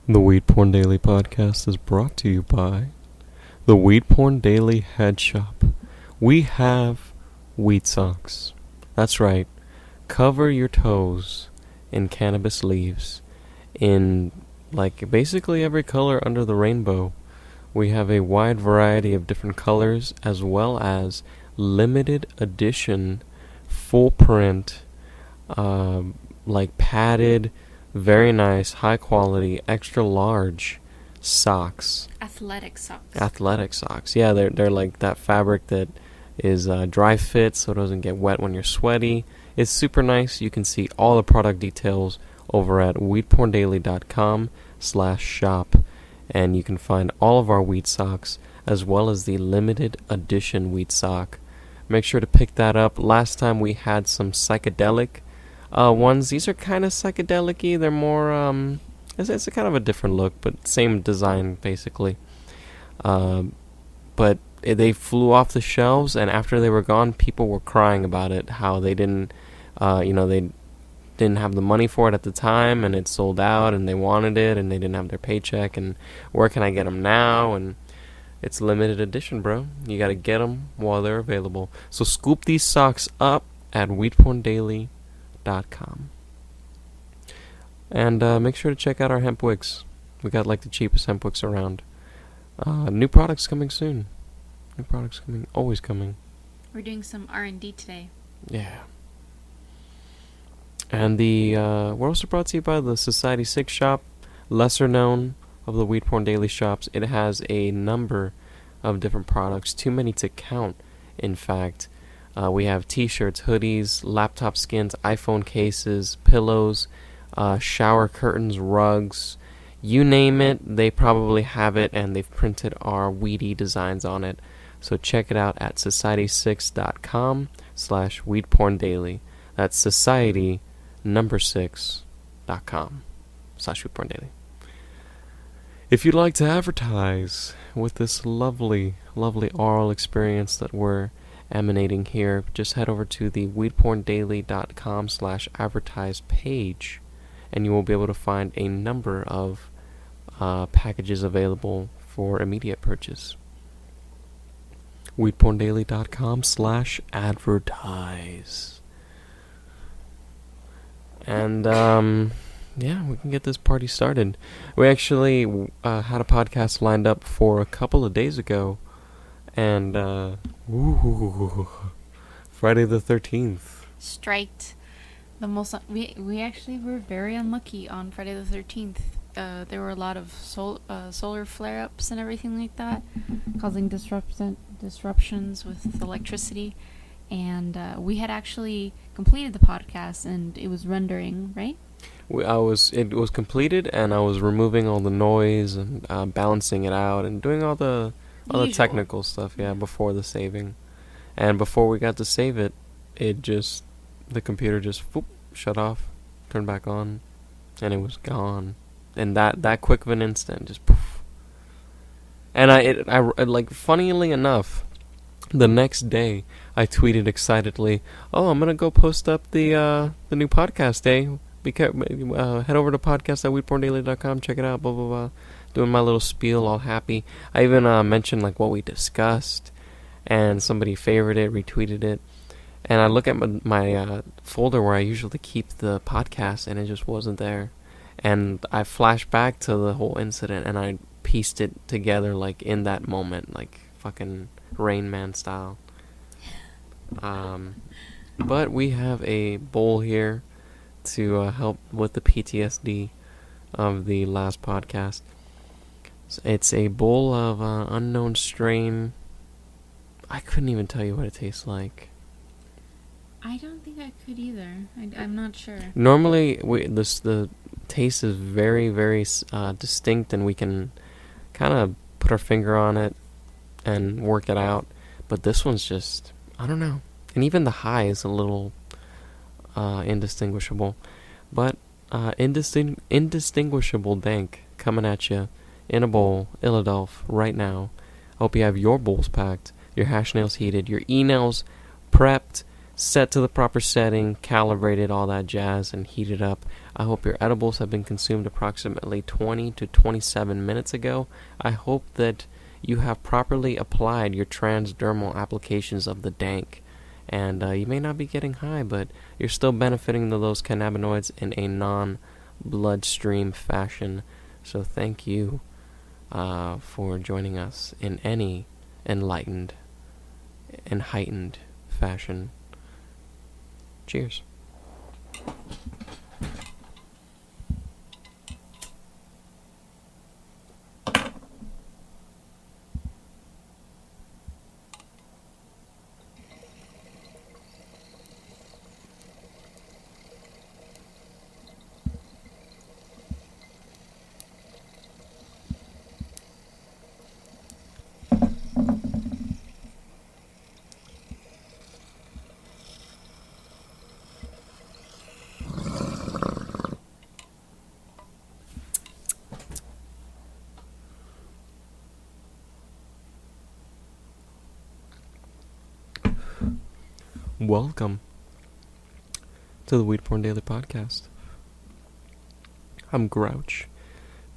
The Weed Porn Daily podcast is brought to you by the Weed Porn Daily Head Shop. We have weed socks. That's right. Cover your toes in cannabis leaves in basically every color under the rainbow. We have a wide variety of different colors as well as limited edition full print padded, very nice, high quality, extra large socks. Athletic socks. Athletic socks. Yeah, they're like that fabric that is dry fit, so it doesn't get wet when you're sweaty. It's super nice. You can see all the product details over at WeedPornDaily.com/shop, and you can find all of our weed socks as well as the limited edition weed sock. Make sure to pick that up. Last time we had some psychedelic ones. These are kind of psychedelic-y. They're more, it's a kind of a different look, but same design, basically. But they flew off the shelves, and after they were gone, people were crying about it, how they didn't, they didn't have the money for it at the time, and it sold out, and they wanted it, and they didn't have their paycheck, and where can I get them now? And it's limited edition, bro. You gotta get them while they're available. So scoop these socks up at WeedPornDaily.com. And make sure to check out our hemp wicks. We got the cheapest hemp wicks around. New products coming soon. New products coming, always coming. We're doing some R&D today. Yeah. And we're also brought to you by the Society 6 shop, lesser known of the Weed Porn Daily shops. It has a number of different products, too many to count, in fact. We have t-shirts, hoodies, laptop skins, iPhone cases, pillows, shower curtains, rugs. You name it, they probably have it, and they've printed our weedy designs on it. So check it out at society6.com/weedporndaily. That's society6.com/weedporndaily. If you'd like to advertise with this lovely, lovely oral experience that we're emanating here, just head over to the weedporndaily.com/advertise page, and you will be able to find a number of packages available for immediate purchase. weedporndaily.com/advertise. And yeah, we can get this party started. We actually had a podcast lined up for a couple of days ago, and Friday the 13th. Striked. The most we actually were very unlucky on Friday the 13th. There were a lot of solar flare-ups and everything like that, causing disruptions with electricity. And we had actually completed the podcast, and it was rendering, right? It was completed, and I was removing all the noise and balancing it out and doing all the technical stuff, before the saving. And before we got to save it, the computer just shut off, turned back on, and it was gone. And that quick of an instant, just poof. And I funnily enough, the next day, I tweeted excitedly, "Oh, I'm gonna go post up the new podcast day. Head over to podcast.weedporndaily.com, check it out, blah, blah, blah." Doing my little spiel, all happy. I even mentioned what we discussed, and somebody favorited it, retweeted it. And I look at my folder where I usually keep the podcast, and it just wasn't there. And I flashed back to the whole incident, and I pieced it together in that moment, fucking Rain Man style. But we have a bowl here to help with the PTSD of the last podcast. It's a bowl of unknown strain. I couldn't even tell you what it tastes like. I don't think I could either. I'm not sure. Normally, the taste is very, very distinct, and we can kind of put our finger on it and work it out. But this one's just, I don't know. And even the high is a little indistinguishable. But indistinguishable dank coming at you in a bowl, Illadelph, right now. I hope you have your bowls packed, your hash nails heated, your e-nails prepped, set to the proper setting, calibrated, all that jazz, and heated up. I hope your edibles have been consumed approximately 20 to 27 minutes ago. I hope that you have properly applied your transdermal applications of the dank. And you may not be getting high, but you're still benefiting from those cannabinoids in a non-bloodstream fashion. So thank you for joining us in any enlightened and heightened fashion. Cheers. Welcome to the WeedPornDaily podcast. I'm Grouch,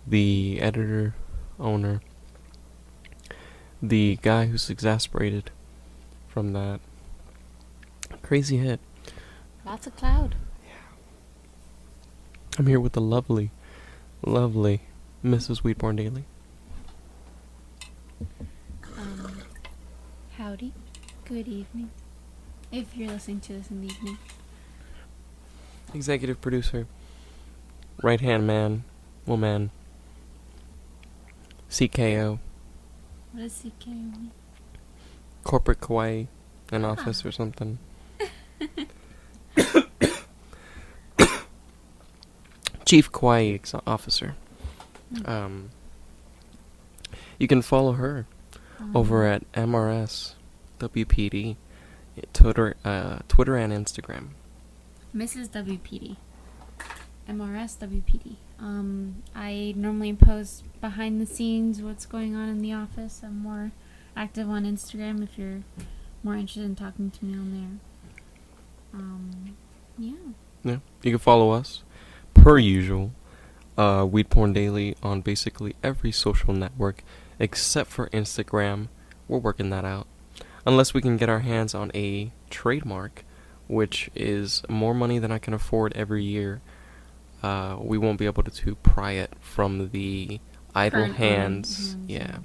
the editor, owner, the guy who's exasperated from that crazy hit. Lots of cloud. I'm here with the lovely, lovely Mrs. WeedPornDaily. Howdy. Good evening. If you're listening to this in the evening. Executive producer, right-hand man, woman, CKO. What does CKO mean? Corporate kawaii, an office or something. Chief Kawaii Officer. You can follow her over at MRS.WPD, Twitter and Instagram. Mrs. WPD. MRS WPD. I normally post behind the scenes what's going on in the office. I'm more active on Instagram if you're more interested in talking to me on there. Yeah. You can follow us, per usual, WeedPornDaily on basically every social network except for Instagram. We're working that out. Unless we can get our hands on a trademark, which is more money than I can afford every year, we won't be able to pry it from the idle hands. Yeah.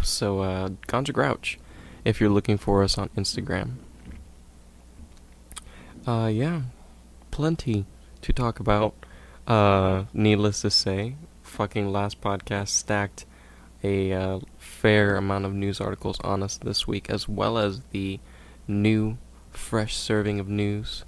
So, Ganja Grouch, if you're looking for us on Instagram. Yeah. Plenty to talk about. Needless to say, fucking last podcast stacked a fair amount of news articles on us this week, as well as the new, fresh serving of news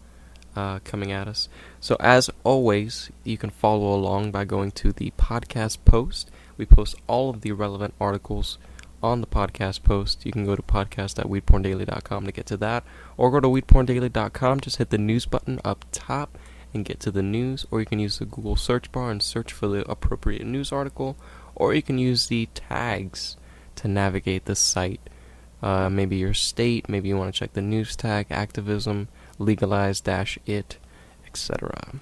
coming at us. So as always, you can follow along by going to the podcast post. We post all of the relevant articles on the podcast post. You can go to podcast.weedporndaily.com to get to that, or go to weedporndaily.com, just hit the news button up top and get to the news, or you can use the Google search bar and search for the appropriate news article, or you can use the tags to navigate the site. Maybe your state, maybe you want to check the news tag, activism, legalize-it, etc.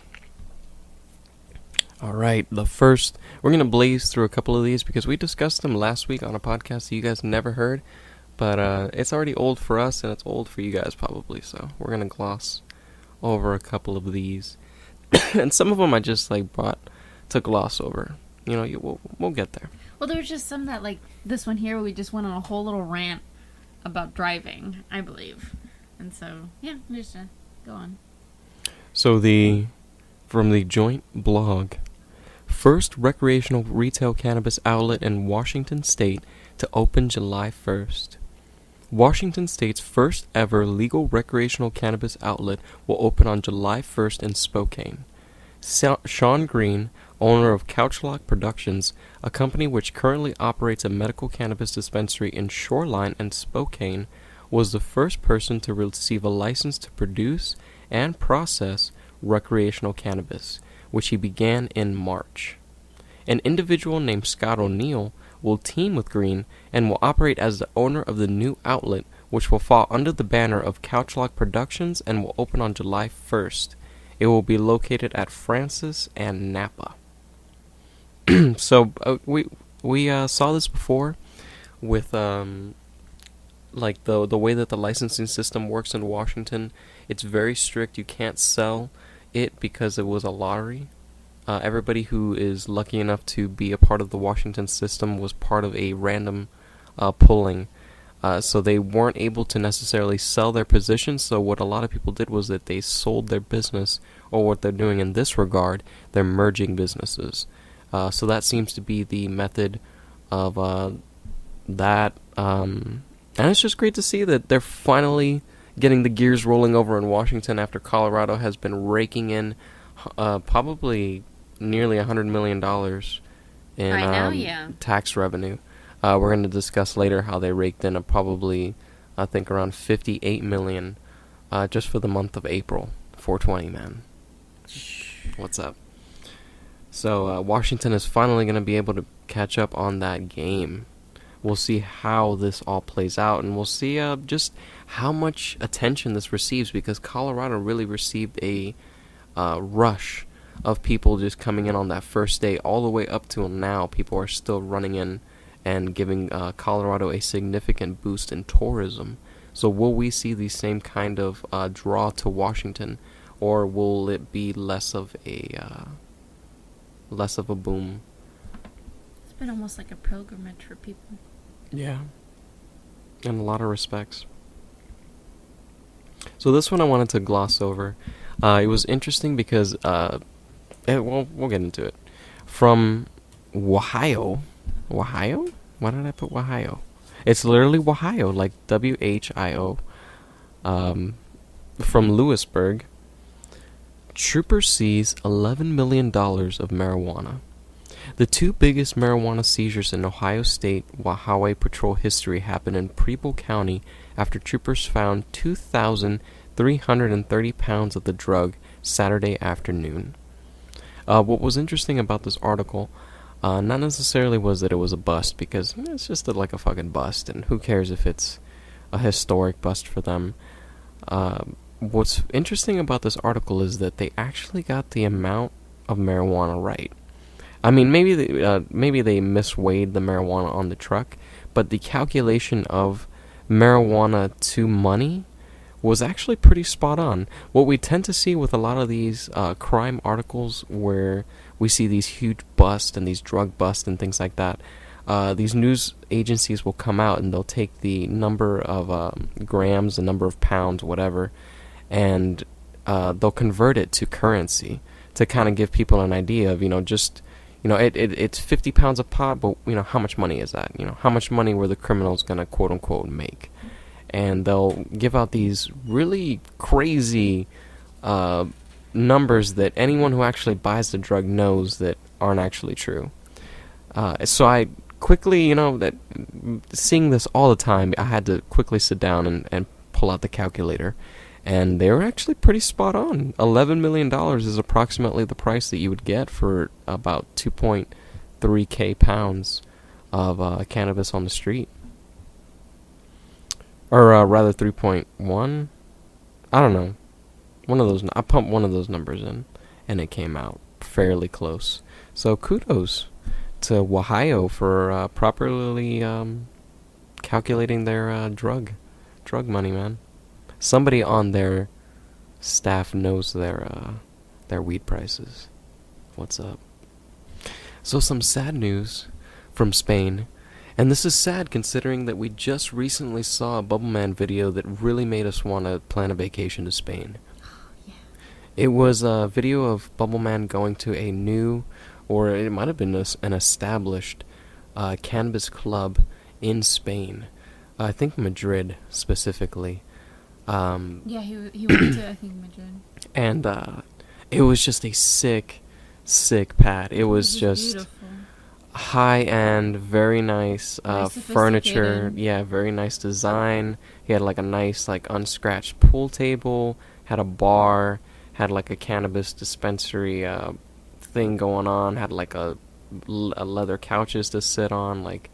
Alright, we're going to blaze through a couple of these because we discussed them last week on a podcast that you guys never heard, but it's already old for us and it's old for you guys probably, so we're going to gloss over a couple of these. And some of them I just brought to gloss over. We'll get there. Well, there was just some that, this one here, we just went on a whole little rant about driving, I believe. And so, yeah, we're just going to go on. So from the Joint blog, first recreational retail cannabis outlet in Washington State to open July 1st. Washington State's first ever legal recreational cannabis outlet will open on July 1st in Spokane. Sean Green, owner of Couchlock Productions, a company which currently operates a medical cannabis dispensary in Shoreline and Spokane, was the first person to receive a license to produce and process recreational cannabis, which he began in March. An individual named Scott O'Neill will team with Green and will operate as the owner of the new outlet, which will fall under the banner of Couchlock Productions and will open on July 1st. It will be located at Francis and Napa. So we saw this before with like the way that the licensing system works in Washington. It's very strict. You can't sell it because it was a lottery. Everybody who is lucky enough to be a part of the Washington system was part of a random pulling. So they weren't able to necessarily sell their position. So what a lot of people did was that they sold their business, or what they're doing in this regard, they're merging businesses. So that seems to be the method of that. And it's just great to see that they're finally getting the gears rolling over in Washington after Colorado has been raking in probably nearly $100 million in right now, yeah. tax revenue. We're going to discuss later how they raked in probably, I think, around $58 million just for the month of April. 420, man. What's up? So Washington is finally going to be able to catch up on that game. We'll see how this all plays out, and we'll see just how much attention this receives, because Colorado really received a rush of people just coming in on that first day. All the way up till now, people are still running in and giving Colorado a significant boost in tourism. So will we see the same kind of draw to Washington, or will it be less of a boom? It's been almost like a pilgrimage for people. Yeah, in a lot of respects. So this one I wanted to gloss over. It was interesting because, we'll get into it. From Ohio. Ohio? Why did I put Ohio? It's literally Ohio, like WHIO. From Lewisburg. Trooper sees $11 million of marijuana. The two biggest marijuana seizures in Ohio State Highway Patrol history happened in Preble County after troopers found 2,330 pounds of the drug Saturday afternoon. What was interesting about this article, not necessarily was that it was a bust, because it's just like a fucking bust, and who cares if it's a historic bust for them. What's interesting about this article is that they actually got the amount of marijuana right. I mean, maybe they misweighed the marijuana on the truck, but the calculation of marijuana to money was actually pretty spot on. What we tend to see with a lot of these crime articles, where we see these huge busts and these drug busts and things like that, these news agencies will come out and they'll take the number of grams, the number of pounds, whatever, and they'll convert it to currency to kind of give people an idea of, it's 50 pounds of pot, but, how much money is that? How much money were the criminals going to, quote-unquote, make? And they'll give out these really crazy numbers that anyone who actually buys the drug knows that aren't actually true. So I quickly, that seeing this all the time, I had to quickly sit down and pull out the calculator. And they were actually pretty spot on. $11 million is approximately the price that you would get for about 2.3k pounds of cannabis on the street. Or rather 3.1. I don't know. One of those. I pumped one of those numbers in, and it came out fairly close. So kudos to Ohio for properly calculating their drug money, man. Somebody on their staff knows their weed prices. What's up? So some sad news from Spain. And this is sad considering that we just recently saw a Bubbleman video that really made us want to plan a vacation to Spain. Yeah. It was a video of Bubbleman going to a new, or it might have been an established cannabis club in Spain. I think Madrid specifically. Yeah, he went to, I think, Madrid. And it was just a sick pad. It was just beautiful. High-end, very nice furniture. Yeah, very nice design. He had like a nice, like, unscratched pool table, had a bar, had like a cannabis dispensary thing going on, had like a leather couches to sit on. Like,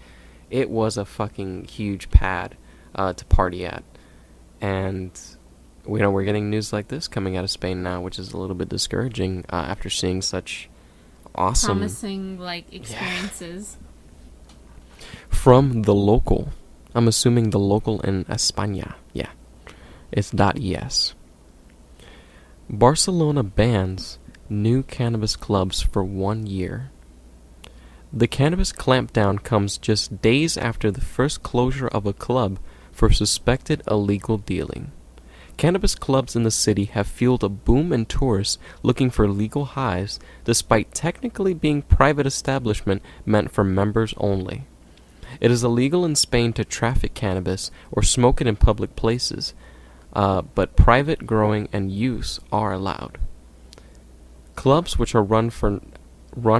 it was a fucking huge pad. to party at. And we're getting news like this coming out of Spain now, which is a little bit discouraging after seeing such awesome, promising experiences from the local. I'm assuming the local in España. Yeah, it's .es. Barcelona bans new cannabis clubs for 1 year. The cannabis clampdown comes just days after the first closure of a club for suspected illegal dealing. Cannabis clubs in the city have fueled a boom in tourists looking for legal highs, despite technically being private establishment meant for members only. It is illegal in Spain to traffic cannabis or smoke it in public places, but private growing and use are allowed. Clubs which are run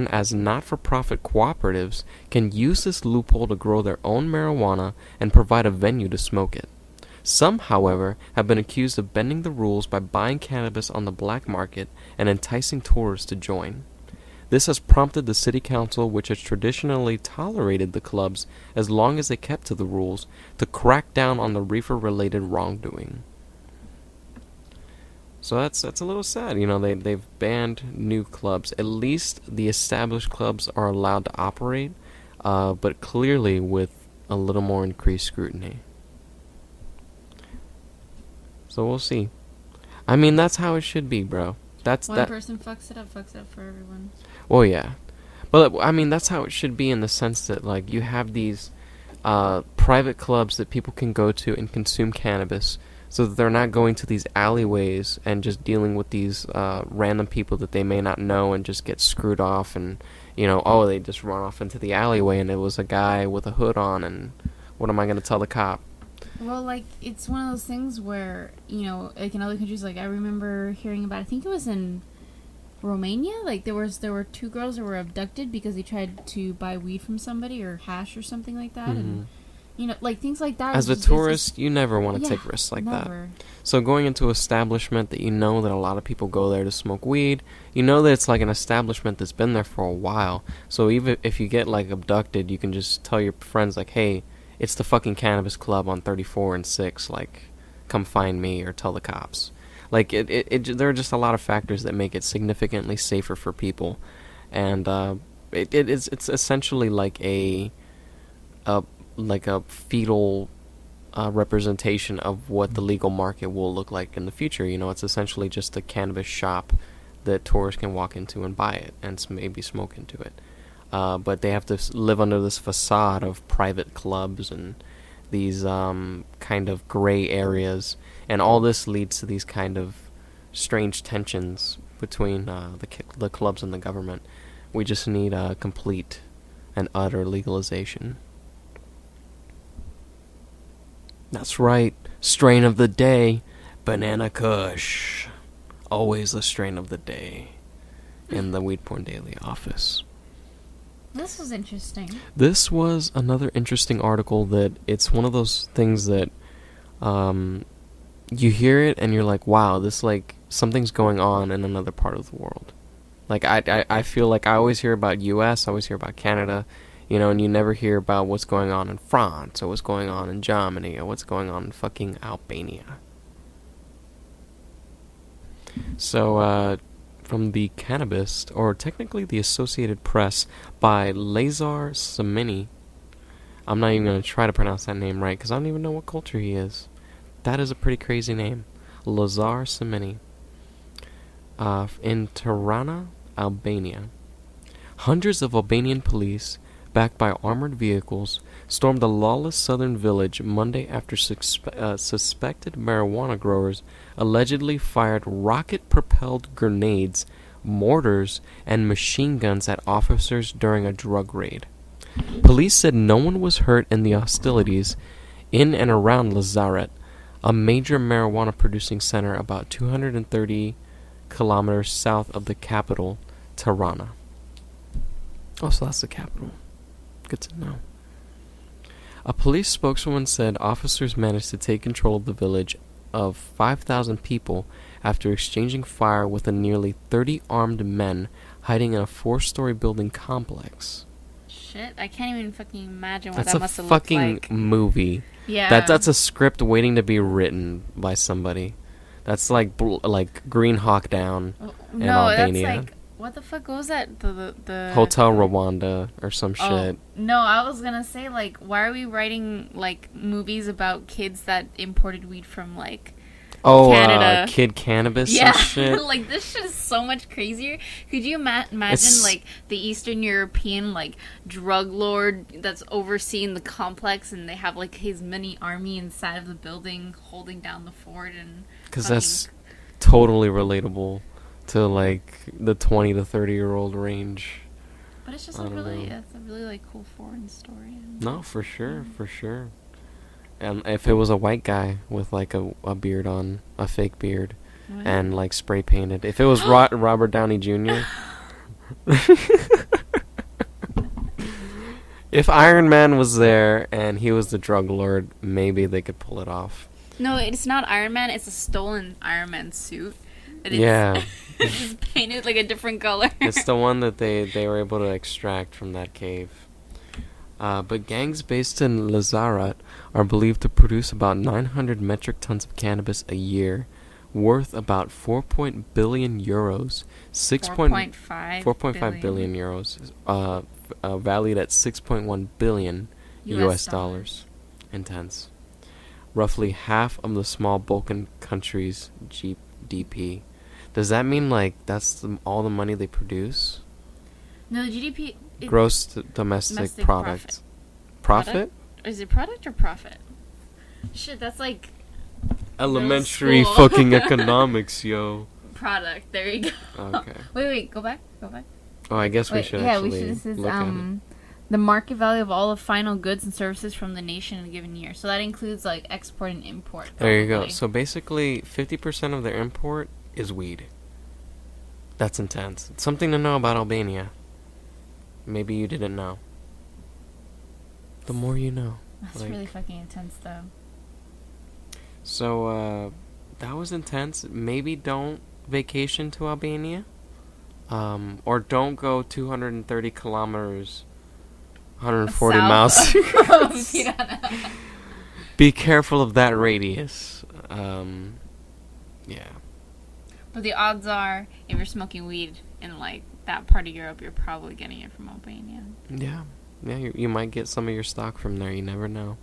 as not-for-profit cooperatives can use this loophole to grow their own marijuana and provide a venue to smoke it. Some, however, have been accused of bending the rules by buying cannabis on the black market and enticing tourists to join. This has prompted the city council, which has traditionally tolerated the clubs as long as they kept to the rules, to crack down on the reefer-related wrongdoing. So that's a little sad. They've banned new clubs. At least the established clubs are allowed to operate, but clearly with a little more increased scrutiny. So we'll see. I mean, that's how it should be, bro. One person fucks it up for everyone. Well, yeah. But, I mean, that's how it should be in the sense that, you have these private clubs that people can go to and consume cannabis, so that they're not going to these alleyways and just dealing with these random people that they may not know and just get screwed off and, they just run off into the alleyway and it was a guy with a hood on and what am I going to tell the cop? Well, it's one of those things where, in other countries, I remember hearing about, I think it was in Romania, there were 2 girls that were abducted because they tried to buy weed from somebody or hash or something like that, and, things like that. As a tourist, you never want to take risks like never. that. So going into an establishment that that a lot of people go there to smoke weed, that it's an establishment that's been there for a while, so even if you get, abducted, you can just tell your friends, hey, it's the fucking cannabis club on 34 and 6, come find me or tell the cops. There are just a lot of factors that make it significantly safer for people. And it's essentially like a fetal representation of what the legal market will look like in the future. It's essentially just a cannabis shop that tourists can walk into and buy it and maybe smoke into it. But they have to live under this facade of private clubs and these kind of gray areas. And all this leads to these kind of strange tensions between the clubs and the government. We just need a complete and utter legalization. That's right. Strain of the day, Banana Kush. Always the strain of the day in the WeedPornDaily office. This was interesting. This was another interesting article that it's one of those things that you hear it and you're like, wow, this something's going on in another part of the world. I feel like I always hear about US, I always hear about Canada, and you never hear about what's going on in France or what's going on in Germany or what's going on in fucking Albania. So, from the Cannabist, or technically the Associated Press, by Lazar Samini. I'm not even going to try to pronounce that name right, because I don't even know what culture he is. That is a pretty crazy name. Lazar Samini. In Tirana, Albania. Hundreds of Albanian police, backed by armored vehicles, stormed a lawless southern village Monday after suspected marijuana growers allegedly fired rocket-propelled grenades, mortars, and machine guns at officers during a drug raid. Police said no one was hurt in the hostilities in and around Lazaret, a major marijuana-producing center about 230 kilometers south of the capital, Tirana. Oh, so that's the capital. Good to know. A police spokeswoman said officers managed to take control of the village of 5,000 people after exchanging fire with the nearly 30 armed men hiding in a 4-story building complex. shit. I can't even fucking imagine what That's that a must have looked fucking like. movie. Yeah. That's a script waiting to be written by somebody. That's like Green Hawk Down in Albania. That's like, what the fuck was that? The Hotel Rwanda or some shit. No, I was gonna say, like, why are we writing, like, movies about kids that imported weed from, like, Canada? Kid Cannabis and shit. Like, this shit is so much crazier. Could you imagine, like, the Eastern European, like, drug lord that's overseeing the complex, and they have, like, his mini army inside of the building holding down the fort, and... Because that's totally relatable to, like, the 20 to 30-year-old range. But it's just it's a really, like, cool foreign story. No, for sure, for sure. And if it was a white guy with, like, a beard on, a fake beard, and, like, spray painted. If it was Robert Downey Jr. If Iron Man was there and he was the drug lord, maybe they could pull it off. No, it's not Iron Man. It's a stolen Iron Man suit. Yeah. It's just painted, like, a different color. It's the one that they were able to extract from that cave. But gangs based in Lazarat are believed to produce about 900 metric tons of cannabis a year, worth about 4 billion euros. 4.5 billion euros. Valued at 6.1 billion US dollars. Intense. Roughly half of the small Balkan countries' GDP. Does that mean, like, that's all the money they produce? No, the GDP... Gross domestic product. Profit? Is it product or profit? Shit, that's like... Elementary fucking economics, yo. Product, there you go. Okay. Wait, go back. Oh, I guess we should actually this is, look at it. The market value of all the final goods and services from the nation in a given year. So that includes, like, export and import. Probably. There you go. So basically, 50% of their import is weed. That's intense. It's something to know about Albania. Maybe you didn't know. The more you know. That's really fucking intense, though. So, that was intense. Maybe don't vacation to Albania. Or don't go 230 kilometers, 140 miles. Be careful of that radius. Yeah. But the odds are, if you're smoking weed in, like, that part of Europe, you're probably getting it from Albania. Yeah, you might get some of your stock from there. You never know.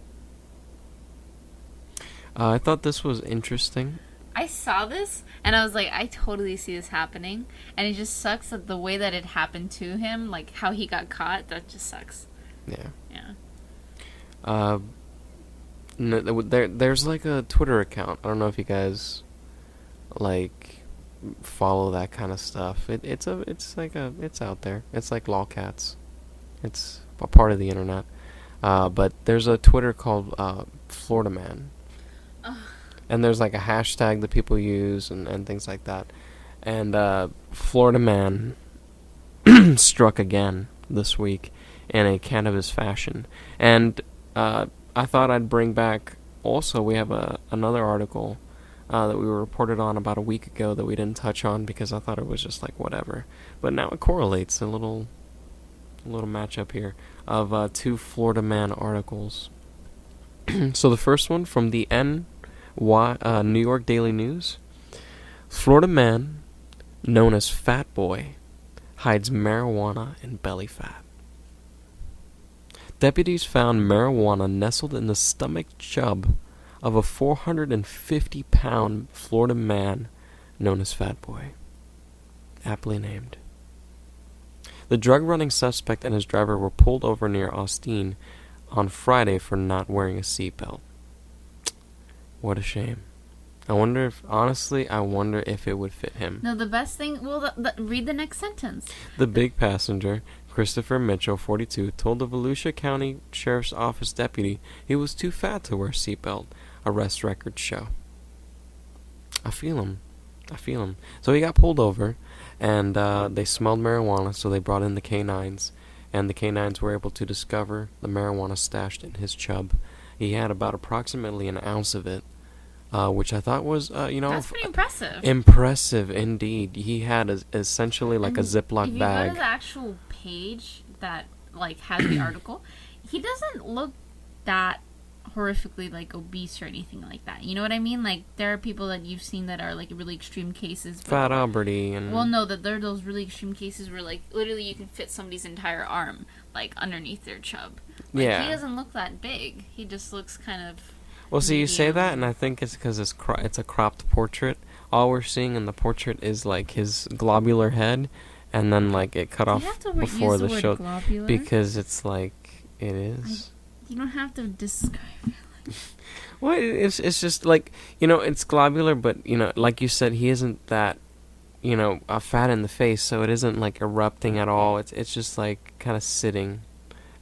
I thought this was interesting. I saw this, and I was like, I totally see this happening. And it just sucks that the way that it happened to him, like, how he got caught, that just sucks. Yeah. There's, like, a Twitter account. I don't know if you guys, like... follow that kind of stuff. It's out there. It's like lolcats. It's a part of the internet. But there's a Twitter called Florida Man. And there's like a hashtag that people use and things like that. And Florida Man struck again this week in a cannabis fashion. And I thought I'd bring back also, we have another article that we were reported on about a week ago that we didn't touch on because I thought it was just like whatever. But now it correlates, a little matchup here of two Florida Man articles. So the first one from the New York Daily News. Florida man known as Fat Boy hides marijuana in belly fat. Deputies found marijuana nestled in the stomach chub of a 450-pound Florida man known as Fat Boy, aptly named. The drug-running suspect and his driver were pulled over near Austin on Friday for not wearing a seatbelt. What a shame. I wonder if it would fit him. No, the best thing... Well, read the next sentence. The big passenger, Christopher Mitchell, 42, told the Volusia County Sheriff's Office deputy he was too fat to wear a seatbelt. Arrest records show. I feel him. So he got pulled over, and they smelled marijuana, so they brought in the canines, and the canines were able to discover the marijuana stashed in his chub. He had about approximately an ounce of it, which I thought was, That's pretty impressive. Impressive, indeed. He had essentially like a Ziploc bag. If you go to the actual page that like has the article, he doesn't look that horrifically like obese or anything like that. You know what I mean? Like there are people that you've seen that are like really extreme cases. Fat Alberty and well, no, that there are those really extreme cases where like literally you can fit somebody's entire arm like underneath their chub. Like, yeah, he doesn't look that big. He just looks kind of. Well, see, you say medium. that, and I think it's because it's a cropped portrait. All we're seeing in the portrait is like his globular head, and then like it cut off before the show globular? because it's like it is. You don't have to describe it. Well, it's just like, you know, it's globular, but you know, like you said, he isn't that, you know, fat in the face, so it isn't like erupting at all. It's just like kind of sitting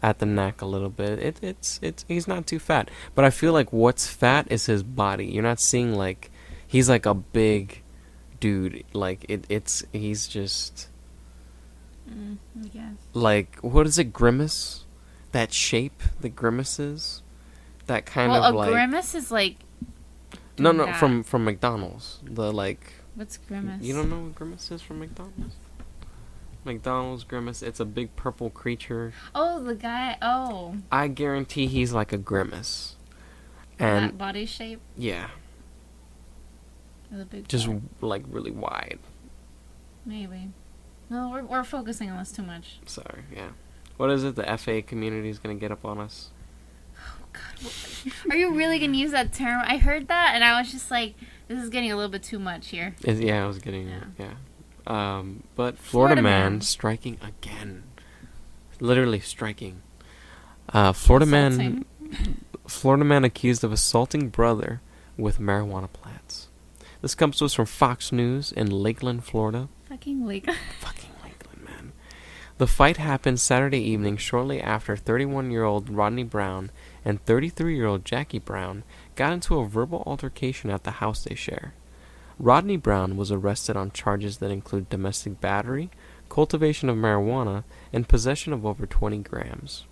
at the neck a little bit. It's he's not too fat, but I feel like what's fat is his body. You're not seeing like he's like a big dude. Like he's just I guess. like, what is it, grimace? That shape, the grimaces, that kind of like. Well, a grimace is like. No, that. from McDonald's. The like. What's grimace? You don't know what grimace is from McDonald's? McDonald's grimace. It's a big purple creature. Oh, the guy. Oh. I guarantee he's like a grimace. And that body shape. Yeah. With a big. Just body. like really wide. Maybe. No, we're focusing on this too much. Sorry. Yeah. What is it? The FA community is gonna get up on us. Oh God. Are you really gonna use that term? I heard that and I was just like, this is getting a little bit too much here. Yeah, I was getting but Florida man striking again. Literally striking. Florida man accused of assaulting brother with marijuana plants. This comes to us from Fox News in Lakeland, Florida. Fucking Lakeland. Fucking Lakeland, man. The fight happened Saturday evening shortly after 31-year-old Rodney Brown and 33-year-old Jackie Brown got into a verbal altercation at the house they share. Rodney Brown was arrested on charges that include domestic battery, cultivation of marijuana, and possession of over 20 grams.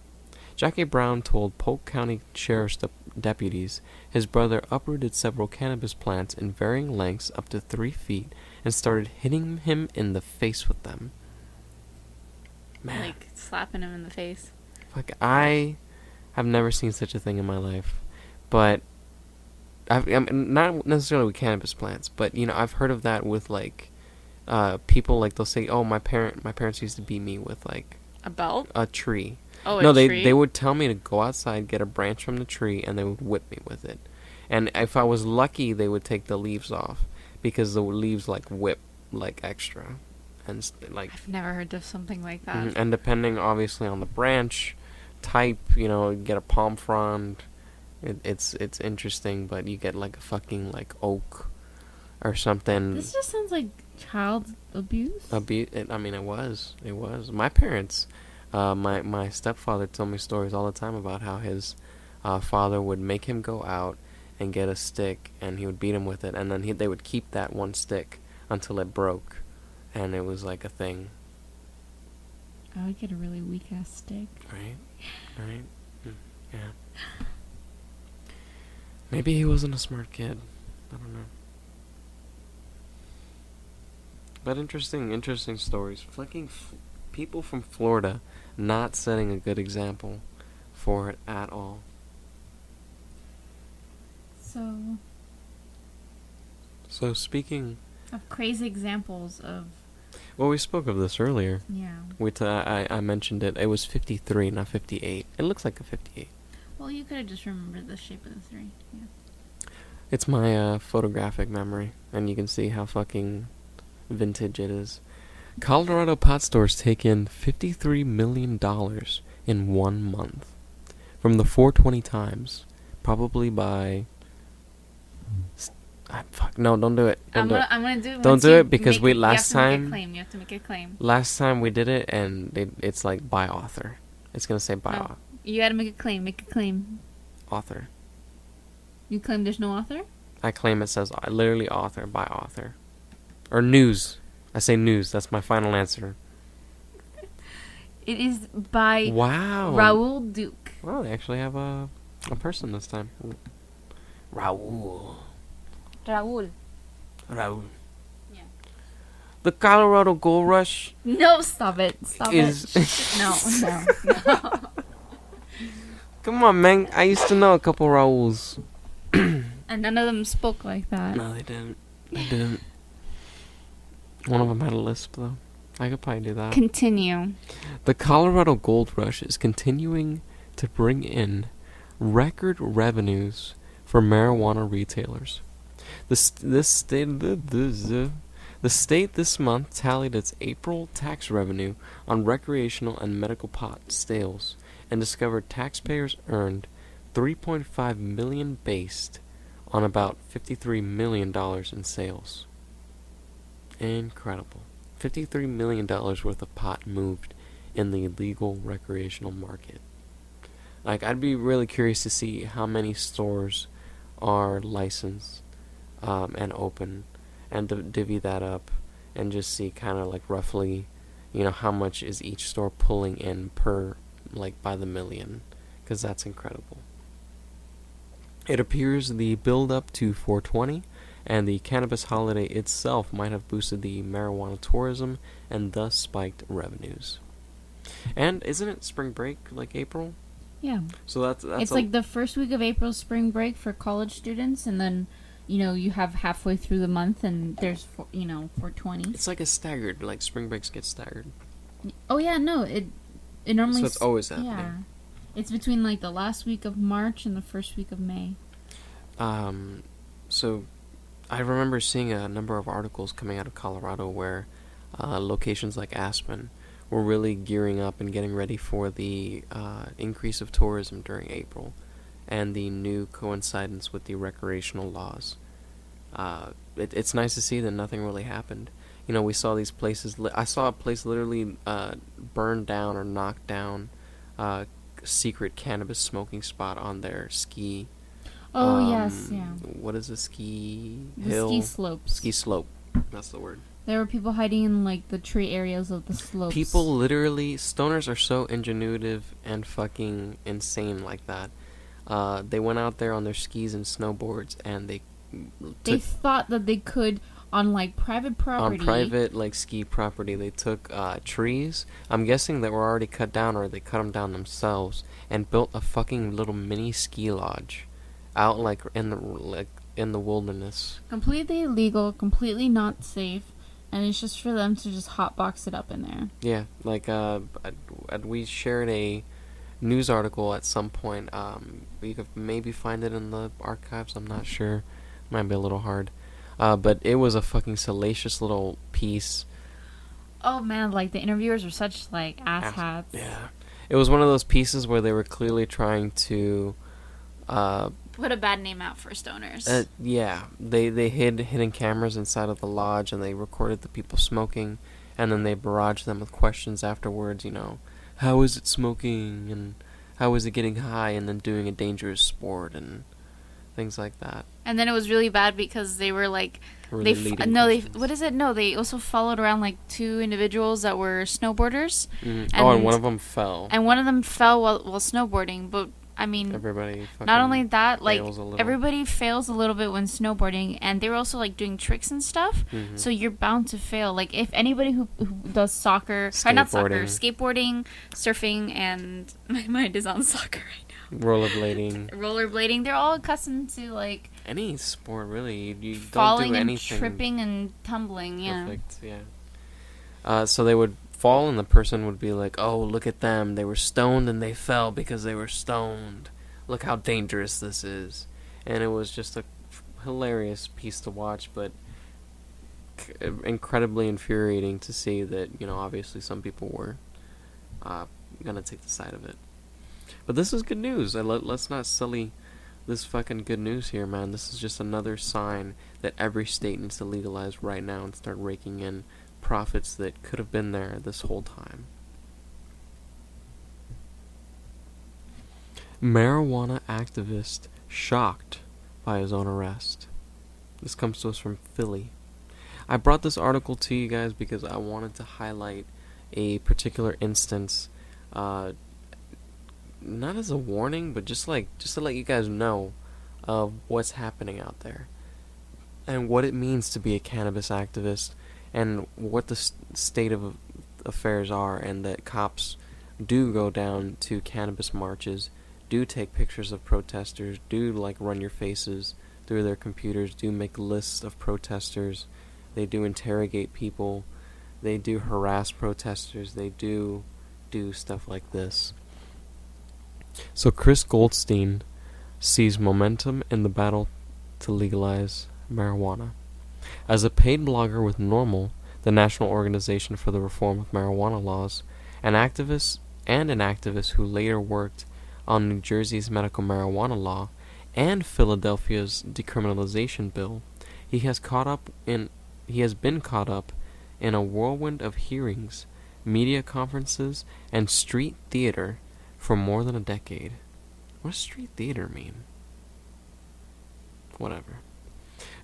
Jackie Brown told Polk County Sheriff's deputies his brother uprooted several cannabis plants in varying lengths up to 3 feet and started hitting him in the face with them. Man. Like slapping him in the face. Fuck, I have never seen such a thing in my life. But I'm not necessarily with cannabis plants, but you know, I've heard of that with like people, like they'll say, "Oh, my parents used to beat me with like a belt, a tree." Oh, no, a tree? they would tell me to go outside, get a branch from the tree, and they would whip me with it. And if I was lucky, they would take the leaves off because the leaves like whip like extra, and like. I've never heard of something like that. And depending, obviously, on the branch type, you know, get a palm frond. It's interesting, but you get like a fucking like oak or something. This just sounds like child abuse. I mean, it was. My parents, my stepfather told me stories all the time about how his father would make him go out and get a stick, and he would beat him with it, and then they would keep that one stick until it broke, and it was like a thing. I would get a really weak ass stick. Right. Yeah. Maybe he wasn't a smart kid. I don't know. But interesting stories. Fucking people from Florida not setting a good example for it at all. So speaking of crazy examples of. Well, we spoke of this earlier. Yeah. I mentioned it. It was 53, not 58. It looks like a 58. Well, you could have just remembered the shape of the 3. Yeah. It's my photographic memory, and you can see how fucking vintage it is. Colorado pot stores take in $53 million in 1 month. From the 420 Times. Probably by... No, don't do it. I'm gonna do it. Don't do it because last time... You have to make a claim. Last time we did it, and it's like by author. It's gonna say by author. You gotta make a claim. Make a claim. Author. You claim there's no author? I claim it says literally author, by author. Or news. I say news. That's my final answer. It is by Raul Duke. Well, they actually have a person this time. Raul. Yeah. The Colorado Gold Rush. No, stop it. Stop it. No. Come on, man. I used to know a couple Rauls. And none of them spoke like that. No, they didn't. They didn't. One of them had a lisp, though. I could probably do that. Continue. The Colorado Gold Rush is continuing to bring in record revenues for marijuana retailers. The state this month tallied its April tax revenue on recreational and medical pot sales and discovered taxpayers earned $3.5 million based on about $53 million in sales. Incredible. $53 million worth of pot moved in the illegal recreational market. Like, I'd be really curious to see how many stores are licensed and open, and to divvy that up and just see kind of like roughly, how much is each store pulling in per, like, by the million, because that's incredible. It appears the build up to 420 and the cannabis holiday itself might have boosted the marijuana tourism and thus spiked revenues. And isn't it spring break, like April? Yeah. So that's it's like the first week of April, spring break for college students, and then you have halfway through the month, and there's 420. It's like a staggered, like spring breaks get staggered. Oh yeah, no, it normally. So it's always happening. Yeah, it's between like the last week of March and the first week of May. So I remember seeing a number of articles coming out of Colorado where locations like Aspen were really gearing up and getting ready for the increase of tourism during April and the new coincidence with the recreational laws. It's nice to see that nothing really happened. We saw these places. I saw a place literally burned down or knocked down secret cannabis smoking spot on their ski. Oh, yes, yeah. What is a ski hill? Ski slopes. Ski slope. That's the word. There were people hiding in, like, the tree areas of the slopes. People literally... Stoners are so ingenuitive and fucking insane like that. They went out there on their skis and snowboards, and they thought that they could, on, like, private property... On private, like, ski property, they took trees. I'm guessing that were already cut down, or they cut them down themselves, and built a fucking little mini ski lodge out, like, in the wilderness. Completely illegal, completely not safe. And it's just for them to just hotbox it up in there. Yeah, like, we shared a news article at some point. You could maybe find it in the archives, I'm not sure. Might be a little hard. But it was a fucking salacious little piece. Oh, man, like, the interviewers are such, like, asshats. Yeah. It was one of those pieces where they were clearly trying to... put a bad name out for stoners. Yeah, they hid hidden cameras inside of the lodge, and they recorded the people smoking, and then they barraged them with questions afterwards. How is it smoking, and how is it getting high, and then doing a dangerous sport, and things like that. And then it was really bad because they were like, they also followed around like two individuals that were snowboarders. Mm-hmm. And one of them fell. And one of them fell while snowboarding, but. I mean, everybody not only that, like, everybody fails a little bit when snowboarding, and they were also, like, doing tricks and stuff, so you're bound to fail. Like, if anybody who does skateboarding, surfing, and my mind is on soccer right now. Rollerblading, they're all accustomed to, like... any sport, really. You falling don't do and anything. Tripping and tumbling, yeah. Perfect, yeah. So they would... fall, and the person would be like, oh, look at them, they were stoned and they fell because they were stoned, look how dangerous this is. And it was just a hilarious piece to watch, but incredibly infuriating to see that, obviously some people were gonna take the side of it. But this is good news. Let's not sully this fucking good news here, man. This is just another sign that every state needs to legalize right now and start raking in profits that could have been there this whole time. Marijuana activist shocked by his own arrest. This comes to us from Philly. I brought this article to you guys because I wanted to highlight a particular instance, not as a warning, but just to let you guys know of what's happening out there and what it means to be a cannabis activist and what the state of affairs are, and that cops do go down to cannabis marches, do take pictures of protesters, do like run your faces through their computers, do make lists of protesters, they do interrogate people, they do harass protesters, they do stuff like this. So Chris Goldstein sees momentum in the battle to legalize marijuana. As a paid blogger with NORML, the National Organization for the Reform of Marijuana Laws, an activist who later worked on New Jersey's medical marijuana law and Philadelphia's decriminalization bill, he has been caught up in a whirlwind of hearings, media conferences, and street theater for more than a decade. What does street theater mean? Whatever.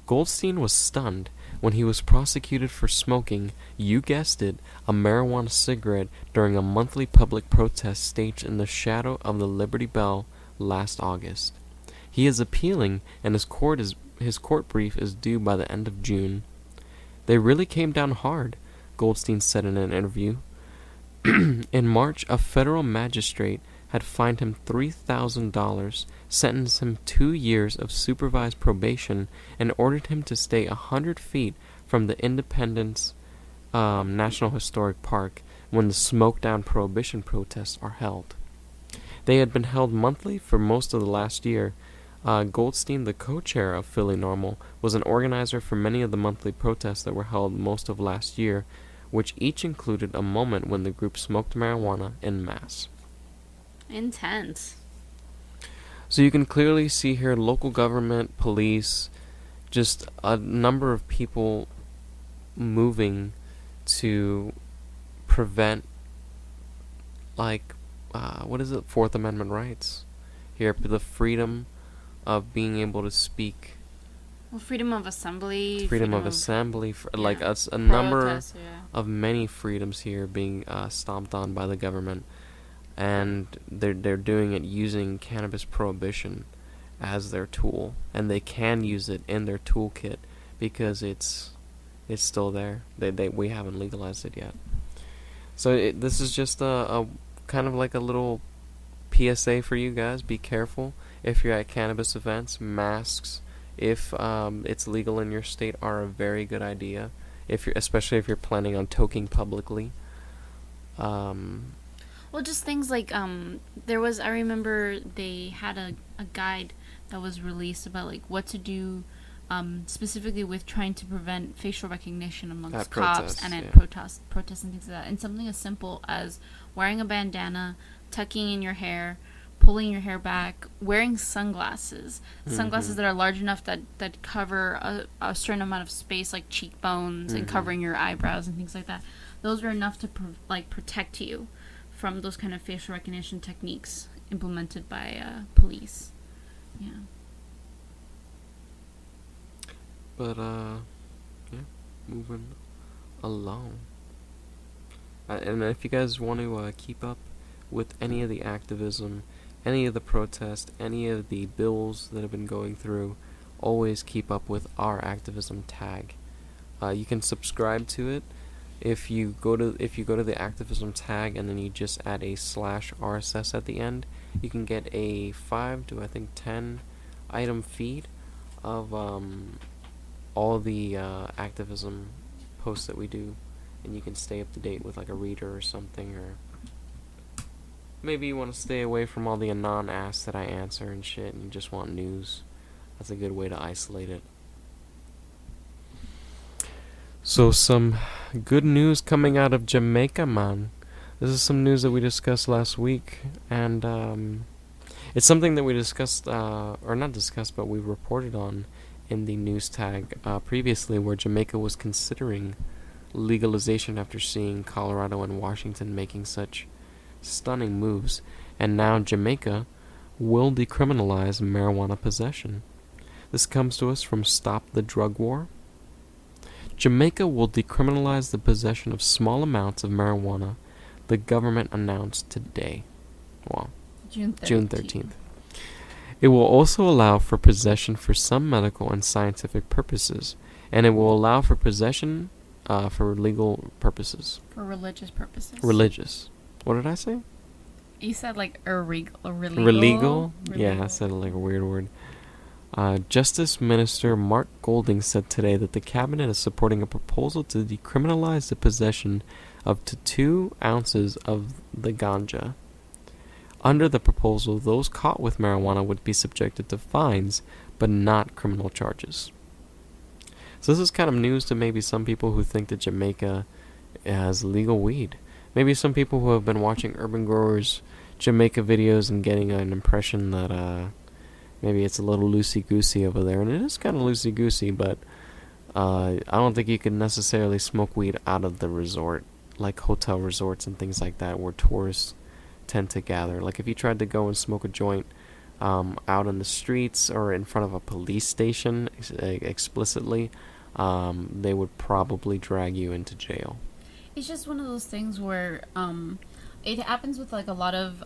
Goldstein was stunned when he was prosecuted for smoking, you guessed it, a marijuana cigarette during a monthly public protest staged in the shadow of the Liberty Bell last August. He is appealing, and his court brief is due by the end of June. They really came down hard, Goldstein said in an interview. In March, a federal magistrate had fined him $3,000, sentenced him 2 years of supervised probation, and ordered him to stay 100 feet from the Independence National Historic Park when the smoke-down prohibition protests are held. They had been held monthly for most of the last year. Goldstein, the co-chair of Philly NORML, was an organizer for many of the monthly protests that were held most of last year, which each included a moment when the group smoked marijuana en masse. Intense. So you can clearly see here local government, police, just a number of people moving to prevent, Fourth Amendment rights. Here, the freedom of being able to speak. Well, freedom of assembly. Freedom of assembly. A number of many freedoms here being stomped on by the government. And they're doing it using cannabis prohibition as their tool, and they can use it in their toolkit because it's still there. We haven't legalized it yet. So this is just a kind of like a little PSA for you guys. Be careful if you're at cannabis events. Masks, if it's legal in your state, are a very good idea. Especially if you're planning on toking publicly. Well, just things like, I remember they had a guide that was released about, like, what to do, specifically with trying to prevent facial recognition amongst cops and at protests and things like that. And something as simple as wearing a bandana, tucking in your hair, pulling your hair back, wearing sunglasses. Mm-hmm. Sunglasses that are large enough that cover a certain amount of space, like cheekbones, and covering your eyebrows and things like that. Those are enough to, protect you from those kind of facial recognition techniques implemented by police. Yeah. But, moving along. And if you guys want to keep up with any of the activism, any of the protests, any of the bills that have been going through, always keep up with our activism tag. You can subscribe to it. If you go to the activism tag and then you just add a /RSS at the end, you can get a 5 to 10 item feed of all the activism posts that we do, and you can stay up to date with like a reader or something, or maybe you want to stay away from all the anon asks that I answer and shit, and you just want news. That's a good way to isolate it. So some good news coming out of Jamaica, man. This is some news that we discussed last week, and it's something that we discussed, or not discussed, but we reported on in the news tag previously, where Jamaica was considering legalization after seeing Colorado and Washington making such stunning moves, and now Jamaica will decriminalize marijuana possession. This comes to us from Stop the Drug War. Jamaica will decriminalize the possession of small amounts of marijuana, the government announced today. Well, June 13th. It will also allow for possession for some medical and scientific purposes, and it will allow for possession for legal purposes. For religious purposes. Religious. What did I say? You said like illegal. Illegal? Yeah, I said like a weird word. Justice Minister Mark Golding said today that the cabinet is supporting a proposal to decriminalize the possession of up to 2 ounces of the ganja. Under the proposal, those caught with marijuana would be subjected to fines, but not criminal charges. So this is kind of news to maybe some people who think that Jamaica has legal weed. Maybe some people who have been watching Urban Growers Jamaica videos and getting an impression that maybe it's a little loosey-goosey over there. And it is kind of loosey-goosey, but I don't think you can necessarily smoke weed out of the resort, like hotel resorts and things like that, where tourists tend to gather. Like if you tried to go and smoke a joint out in the streets or in front of a police station explicitly, they would probably drag you into jail. It's just one of those things where it happens with like a lot of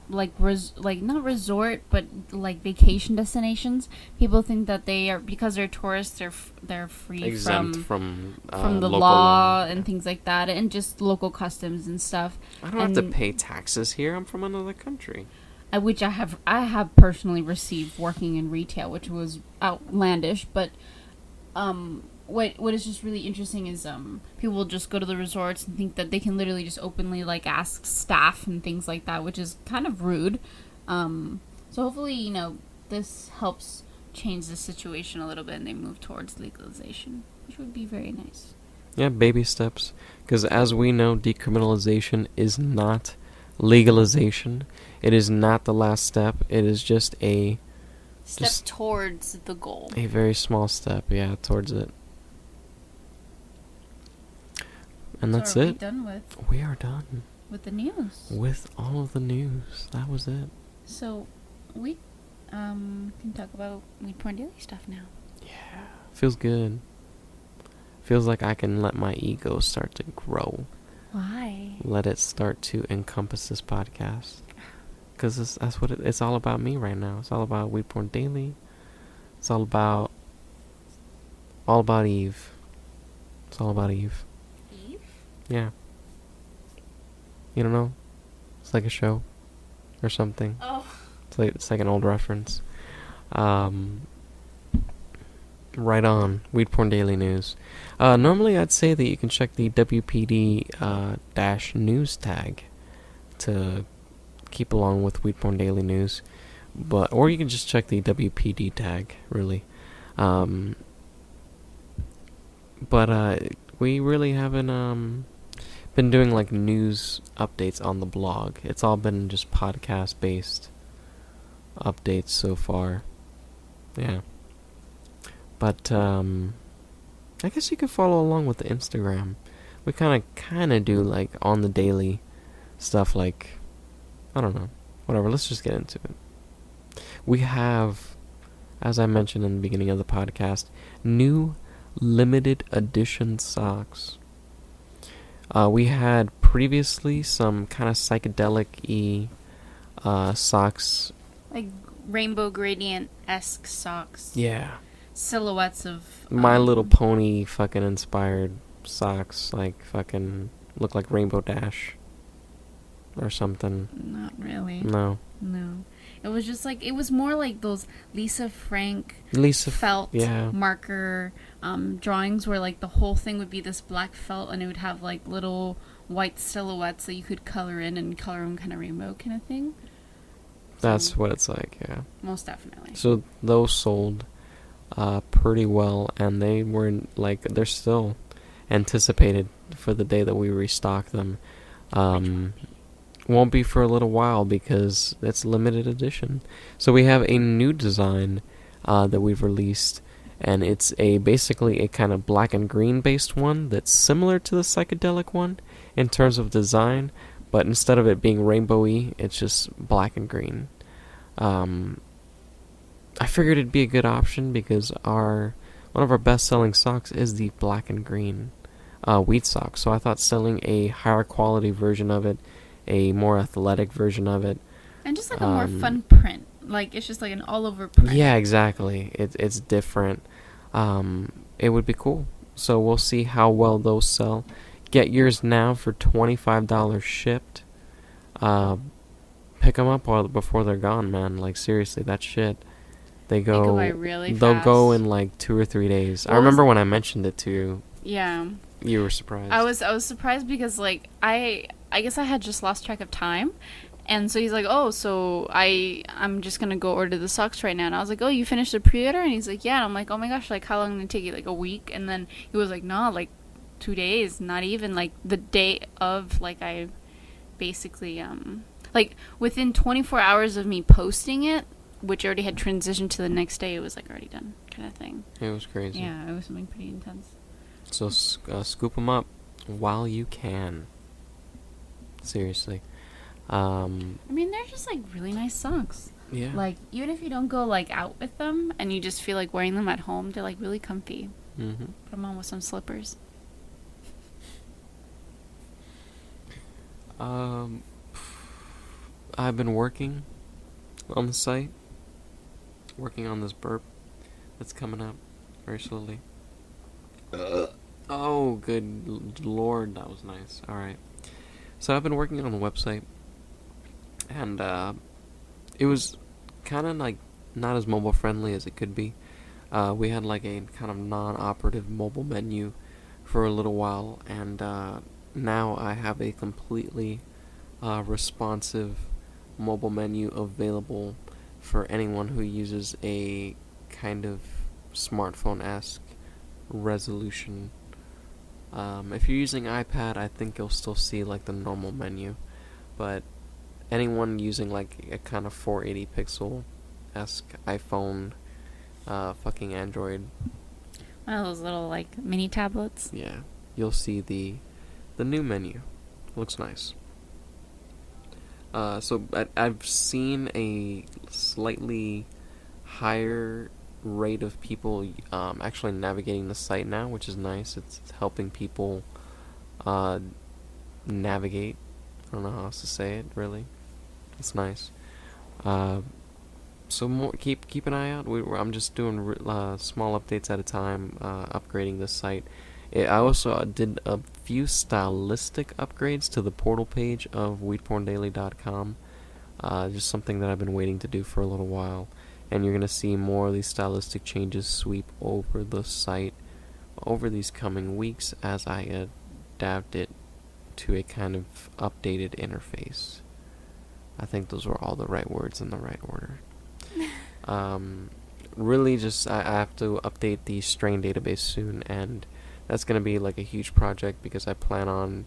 not resort but like vacation destinations. People think that they are, because they're tourists, they're free exempt from local the law and things like that, and just local customs and stuff. I don't have to pay taxes here. I'm from another country. Which I have personally received working in retail, which was outlandish. But what is just really interesting is people will just go to the resorts and think that they can literally just openly like ask staff and things like that, which is kind of rude. So hopefully, this helps change the situation a little bit and they move towards legalization, which would be very nice. Yeah, baby steps. Because as we know, decriminalization is not legalization. It is not the last step. It is just a step towards the goal. A very small step, yeah, towards it. And that's it. We are done with the news. With all of the news. That was it. So we can talk about WeedPornDaily stuff now. Yeah, feels good. Feels like I can let my ego start to grow. Why? Let it start to encompass this podcast. Because that's what it's all about me right now. It's all about WeedPornDaily. It's all about Eve. It's all about Eve. Eve? Yeah. You don't know? It's like a show or something. Oh. It's like an old reference. Right on. WeedPornDaily news. Normally I'd say that you can check the WPD dash news tag to keep along with WeedPornDaily news, or you can just check the WPD tag, really. But we really haven't been doing like news updates on the blog. It's all been just podcast based updates so far. Yeah. But I guess you could follow along with the Instagram. We kind of do like on the daily stuff, like, I don't know. Whatever, let's just get into it. We have, as I mentioned in the beginning of the podcast, new limited edition socks. We had previously some kind of psychedelic-y socks. Like rainbow gradient-esque socks. Yeah. Silhouettes of... My Little Pony fucking inspired socks. Like fucking look like Rainbow Dash. Or something. Not really. No. It was just like, it was more like those Lisa Frank felt marker drawings where like the whole thing would be this black felt and it would have like little white silhouettes that you could color in and color them kind of rainbow kind of thing. That's what it's like, yeah. Most definitely. So those sold pretty well, and they were like, they're still anticipated for the day that we restock them. Won't be for a little while because it's limited edition. So we have a new design that we've released, and it's basically a kind of black and green based one that's similar to the psychedelic one in terms of design, but instead of it being rainbowy, it's just black and green. I figured it'd be a good option because one of our best selling socks is the black and green weed sock. So I thought selling a higher quality version of it, a more athletic version of it, and just like a more fun print, like it's just like an all over print. Yeah, exactly. It's different. It would be cool. So we'll see how well those sell. Get yours now for $25 shipped. Pick them up before they're gone, man. Like, seriously, that shit. They go by go. really They'll fast. go in like 2 or 3 days. I remember when I mentioned it to you. Yeah. You were surprised. I was surprised because like I guess I had just lost track of time. And so he's like, "Oh, so I'm just gonna go order the socks right now." And I was like, "Oh, you finished the pre-order?" And he's like, "Yeah." And I'm like, "Oh my gosh, like how long did it take you? Like a week?" And then he was like, "No, like 2 days, not even like the day of." Like I basically like within 24 hours of me posting it, which already had transitioned to the next day, it was like already done, kind of thing. It was crazy. Yeah, it was something pretty intense. So scoop them up while you can. Seriously. I mean, they're just like really nice socks. Yeah. Like even if you don't go like out with them and you just feel like wearing them at home, they're like really comfy. Mm-hmm. Put them on with some slippers. I've been working on the site. Working on this burp that's coming up very slowly. Oh, good lord, that was nice. Alright. So I've been working on the website. And it was kind of like not as mobile friendly as it could be. We had like a kind of non-operative mobile menu for a little while, and now I have a completely responsive mobile menu available for anyone who uses a kind of smartphone-esque resolution. If you're using iPad, I think you'll still see like the normal menu, but anyone using like a kind of 480 pixel-esque iPhone, fucking Android, One of those little like mini tablets. yeah, you'll see the new menu. Looks nice. So I've seen a slightly higher rate of people actually navigating the site now, which is nice. It's helping people navigate. I don't know how else to say it, really. It's nice. So more, keep an eye out. I'm just doing small updates at a time, upgrading the site. I also did a few stylistic upgrades to the portal page of WeedPornDaily.com. Just something that I've been waiting to do for a little while. And you're going to see more of these stylistic changes sweep over the site over these coming weeks as I adapt it to a kind of updated interface. I think those were all the right words in the right order. Really just I have to update the strain database soon, and that's going to be like a huge project because I plan on,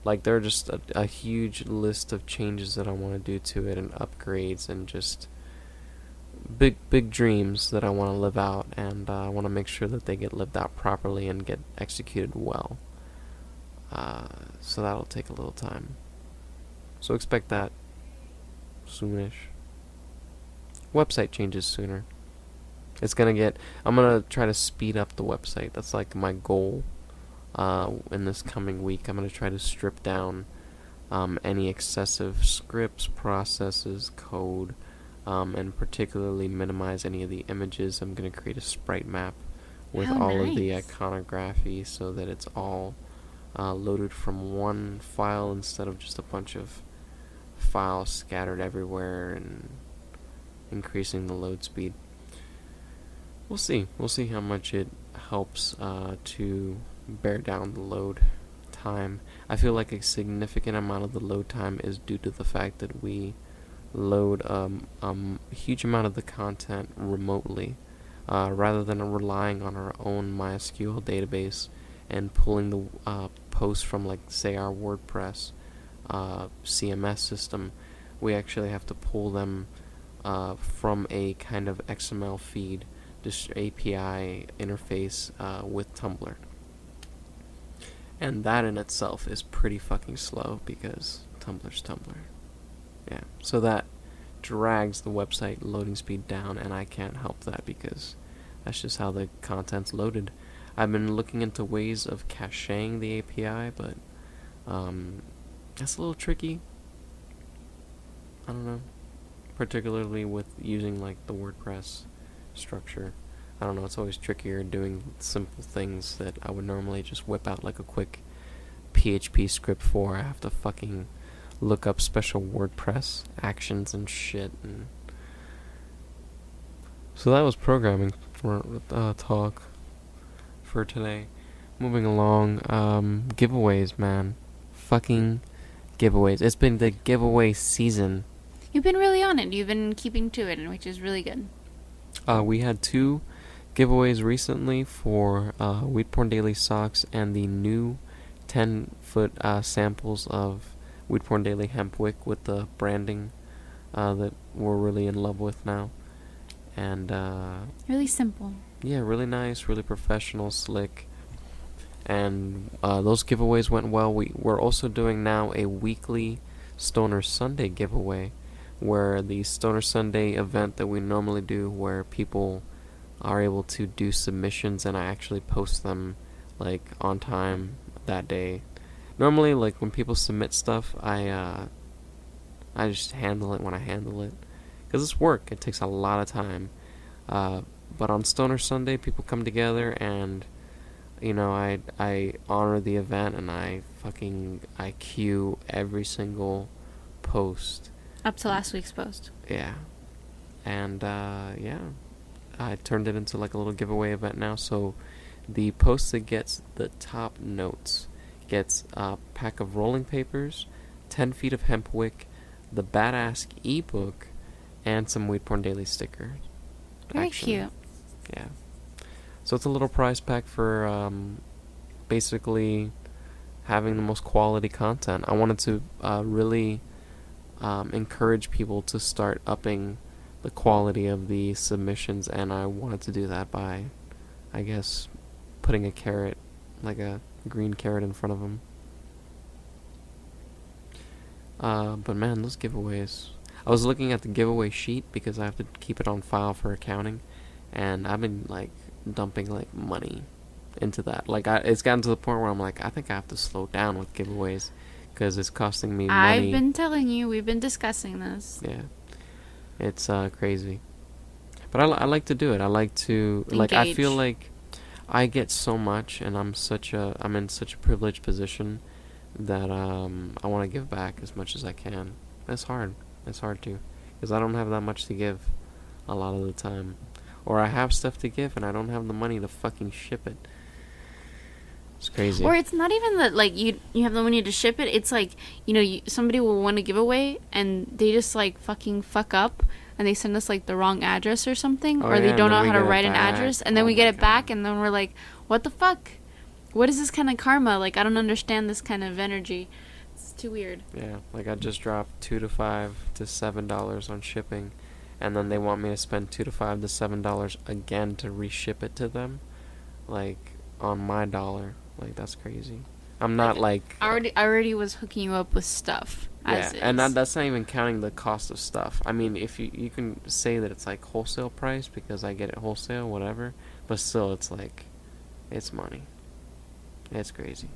like, there are just a huge list of changes that I want to do to it and upgrades and just big dreams that I want to live out, and I want to make sure that they get lived out properly and get executed well. So that'll take a little time. So expect that soonish. Website changes sooner. I'm gonna try to speed up the website. That's like my goal in this coming week. I'm gonna try to strip down any excessive scripts, processes, code, and particularly minimize any of the images. I'm gonna create a sprite map with all of the iconography so that it's all loaded from one file instead of just a bunch of files scattered everywhere and increasing the load speed. We'll see how much it helps to bear down the load time. I feel like a significant amount of the load time is due to the fact that we load a huge amount of the content remotely rather than relying on our own MySQL database and pulling the posts from, like, say, our WordPress CMS system. We actually have to pull them from a kind of XML feed, this API interface with Tumblr. And that in itself is pretty fucking slow because Tumblr's Tumblr. Yeah, so that drags the website loading speed down, and I can't help that because that's just how the content's loaded. I've been looking into ways of caching the API, but that's a little tricky. I don't know. Particularly with using like the WordPress structure. I don't know, it's always trickier doing simple things that I would normally just whip out like a quick PHP script for. I have to fucking look up special WordPress actions and shit. And so that was programming for talk for today. Moving along, giveaways, man. Fucking giveaways. It's been the giveaway season. You've been really on it. You've been keeping to it, which is really good. We had 2 giveaways recently for WeedPornDaily socks and the new 10-foot samples of WeedPornDaily hemp wick with the branding that we're really in love with now. And really simple. Yeah, really nice, really professional, slick. And those giveaways went well. We're also doing now a weekly Stoner Sunday giveaway, where the Stoner Sunday event that we normally do, where people are able to do submissions and I actually post them like on time that day. Normally, like when people submit stuff, I just handle it when I handle it, because it's work. It takes a lot of time. But on Stoner Sunday, people come together and, you know, I honor the event and I queue every single post. Up to last week's post. Yeah. And, yeah. I turned it into like a little giveaway event now, so the post that gets the top notes gets a pack of rolling papers, 10 feet of hemp wick, the Badass ebook, and some WeedPornDaily stickers. Very cute. Yeah. So it's a little prize pack for basically having the most quality content. I wanted to really encourage people to start upping the quality of the submissions, and I wanted to do that by, I guess, putting a carrot, like a green carrot in front of them. But man, those giveaways. I was looking at the giveaway sheet because I have to keep it on file for accounting, and I've been like dumping like money into that. Like it's gotten to the point where I'm like, I think I have to slow down with giveaways because it's costing me money. I've been telling you, we've been discussing this. Yeah, it's crazy, but I like to do it. I like to Engage. like. I feel like I get so much, and I'm in such a privileged position that I want to give back as much as I can. It's hard. It's hard to, because I don't have that much to give a lot of the time. Or I have stuff to give and I don't have the money to fucking ship it. It's crazy. Or it's not even that, like, you have the money to ship it. It's like, you know, somebody will want to give away and they just, like, fucking fuck up and they send us, like, the wrong address or something. Or they don't know how to write an address. And then we get it back and then we're like, what the fuck? What is this kind of karma? Like, I don't understand this kind of energy. It's too weird. Yeah, like I just dropped $2 to $5 to $7 on shipping, and then they want me to spend $2 to $5 to $7 again to reship it to them, like on my dollar. Like that's crazy. I'm not like I already was hooking you up with stuff. Yeah, and that's not even counting the cost of stuff. I mean, if you can say that it's like wholesale price because I get it wholesale, whatever, but still, it's like it's money. It's crazy.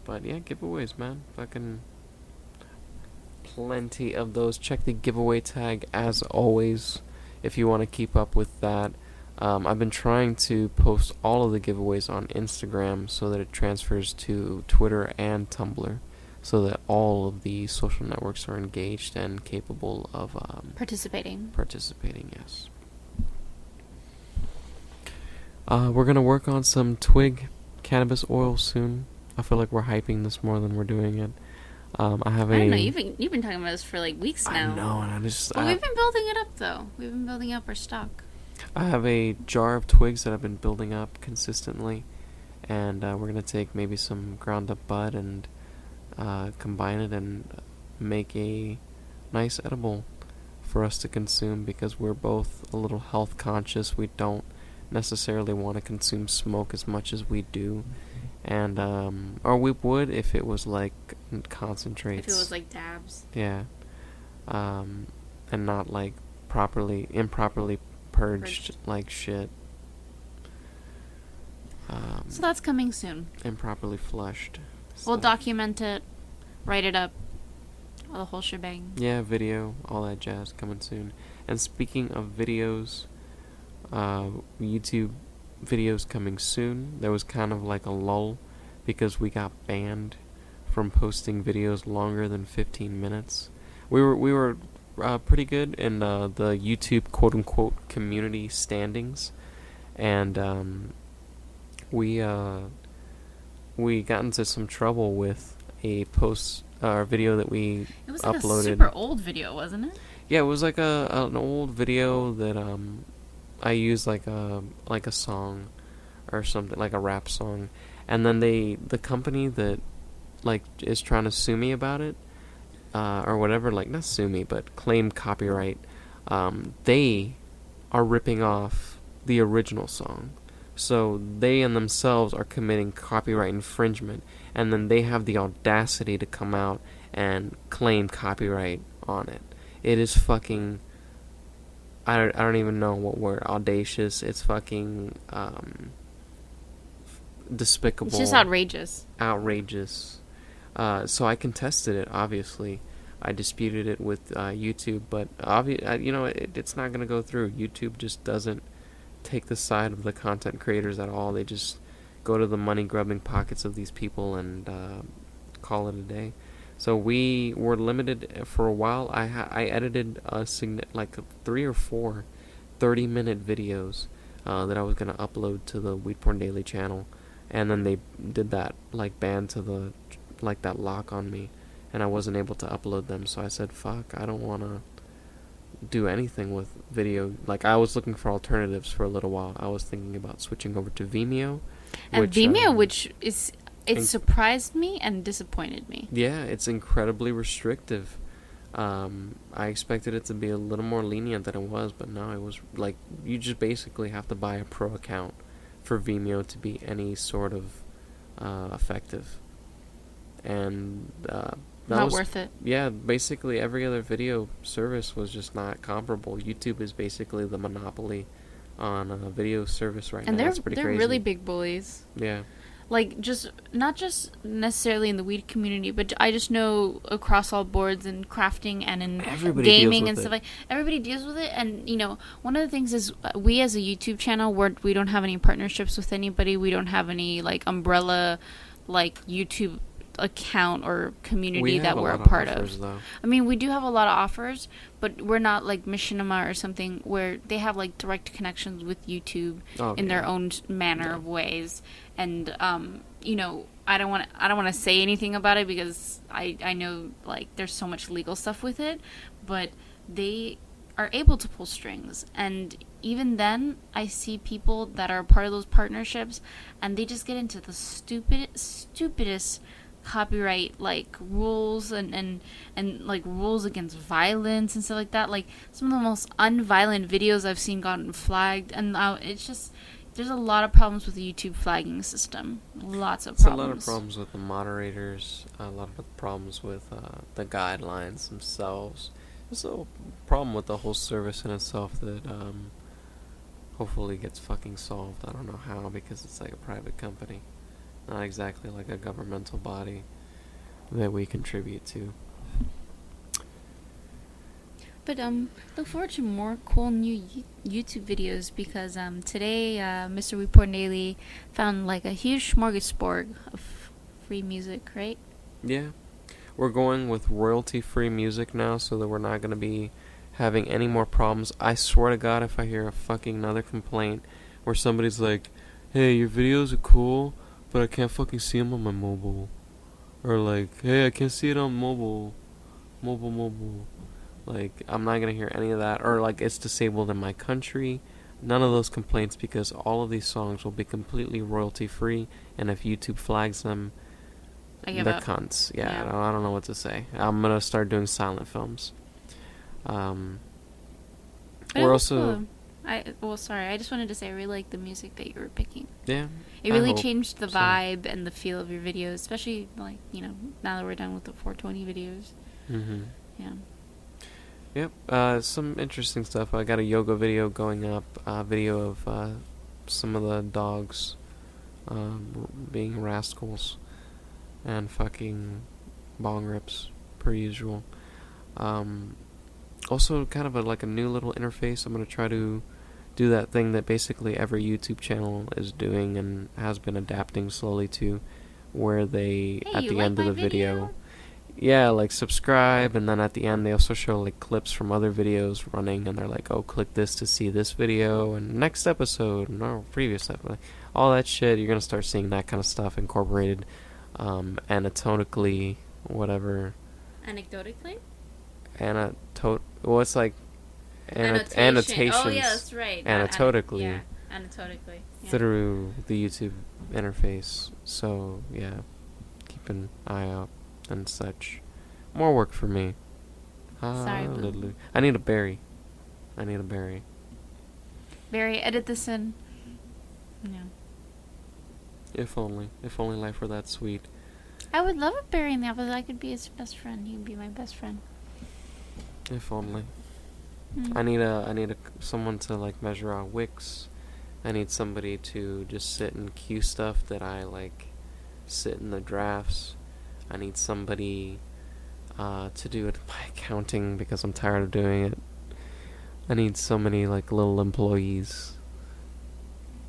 But yeah, giveaways, man. Fucking plenty of those. Check the giveaway tag as always if you want to keep up with that. I've been trying to post all of the giveaways on Instagram so that it transfers to Twitter and Tumblr, so that all of the social networks are engaged and capable of participating. Yes. We're gonna work on some twig cannabis oil soon. I feel like we're hyping this more than we're doing it. I don't know. You've been talking about this for like weeks now. I know, and we've been building it up though. We've been building up our stock. I have a jar of twigs that I've been building up consistently, and we're gonna take maybe some ground up bud and combine it and make a nice edible for us to consume, because we're both a little health conscious. We don't necessarily want to consume smoke as much as we do, and or we would if it was like concentrates. If it was like dabs. Yeah, and not like improperly purged like shit. So that's coming soon. Improperly flushed. We'll document it, write it up, the whole shebang. Yeah, video, all that jazz coming soon. And speaking of videos, YouTube videos coming soon. There was kind of like a lull because we got banned from posting videos longer than 15 minutes. We were pretty good in the YouTube quote unquote community standings, and we got into some trouble with a video that we It was like uploaded. a super old video, wasn't it? Yeah, it was like an old video that I used like a song or something, like a rap song, and then the company that like is trying to sue me about it, or whatever, like not sue me but claim copyright, they are ripping off the original song. So they in themselves are committing copyright infringement, and then they have the audacity to come out and claim copyright on it. It is fucking, I don't even know what word, audacious. It's fucking despicable. It's just outrageous. Outrageous. So I contested it, obviously. I disputed it with YouTube, but it's not going to go through. YouTube just doesn't take the side of the content creators at all. They just go to the money-grubbing pockets of these people and call it a day. So we were limited for a while. I edited like 3 or 4 30-minute videos that I was going to upload to the WeedPornDaily channel, and then they did that like ban to the like that lock on me, and I wasn't able to upload them. So I said, fuck, I don't want to do anything with video. Like, I was looking for alternatives for a little while. I was thinking about switching over to Vimeo. Which it surprised me and disappointed me. Yeah, it's incredibly restrictive. I expected it to be a little more lenient than it was, but no, it was like you just basically have to buy a pro account for Vimeo to be any sort of effective. And not worth it. Yeah, basically every other video service was just not comparable. YouTube is basically the monopoly on a video service right now. And it's pretty they're crazy. really big bullies. Yeah. Like, just not just necessarily in the weed community, but I just know across all boards in crafting and in gaming and stuff like everybody deals with it. And one of the things is we as a YouTube channel, we don't have any partnerships with anybody. We don't have any like umbrella like YouTube account or community that we're a part of. Though. I mean, we do have a lot of offers, but we're not like Machinima or something where they have like direct connections with YouTube in their own manner of ways. And I don't want to say anything about it because I know like there's so much legal stuff with it, but they are able to pull strings. And even then, I see people that are part of those partnerships and they just get into the stupidest copyright like rules and like rules against violence and stuff like that. Like some of the most unviolent videos I've seen gotten flagged, and it's just there's a lot of problems with the YouTube flagging system. Lots of problems. A lot of problems with the moderators. A lot of problems with the guidelines themselves. There's a problem with the whole service in itself that hopefully gets fucking solved. I don't know how, because it's like a private company. Not exactly like a governmental body that we contribute to. But look forward to more cool new YouTube videos because today Mr. WeedPornDaily found like a huge smorgasbord of free music, right? Yeah. We're going with royalty-free music now so that we're not going to be having any more problems. I swear to God, if I hear a fucking another complaint where somebody's like, hey, your videos are cool, but I can't fucking see them on my mobile. Or like, hey, I can't see it on mobile. Like, I'm not going to hear any of that. Or like, it's disabled in my country. None of those complaints, because all of these songs will be completely royalty free. And if YouTube flags them, they're cunts. Yeah. I don't know what to say. I'm going to start doing silent films. We're also... sorry, I just wanted to say I really like the music that you were picking. Yeah. It really changed the vibe and the feel of your videos, especially, like, now that we're done with the 420 videos. Mm-hmm. Yeah. Yep. Some interesting stuff. I got a yoga video going up, video of some of the dogs being rascals and fucking bong rips, per usual. Also, kind of like a new little interface. I'm going to try to do that thing that basically every YouTube channel is doing and has been adapting slowly to, where they, Hey, at you the like end of my the video, yeah, like subscribe, and then at the end they also show like clips from other videos running, and they're like, oh, click this to see this video, and next episode, no, previous episode, all that shit. You're gonna start seeing that kind of stuff incorporated, anatomically, whatever. Anecdotically? Well, it's like annotations. Oh, yeah, that's right. Anecdotally. Yeah, anecdotally. Yeah. Through the YouTube interface. So, yeah, keep an eye out and such. More work for me. Sorry, boo. I need a berry. Barry, edit this in. Yeah. If only life were that sweet. I would love a Barry in the office. I could be his best friend. He would be my best friend. If only. Mm. I need someone to like measure out wicks. I need somebody to just sit and cue stuff that I like, sit in the drafts. I need somebody to do my accounting because I'm tired of doing it. I need so many like little employees.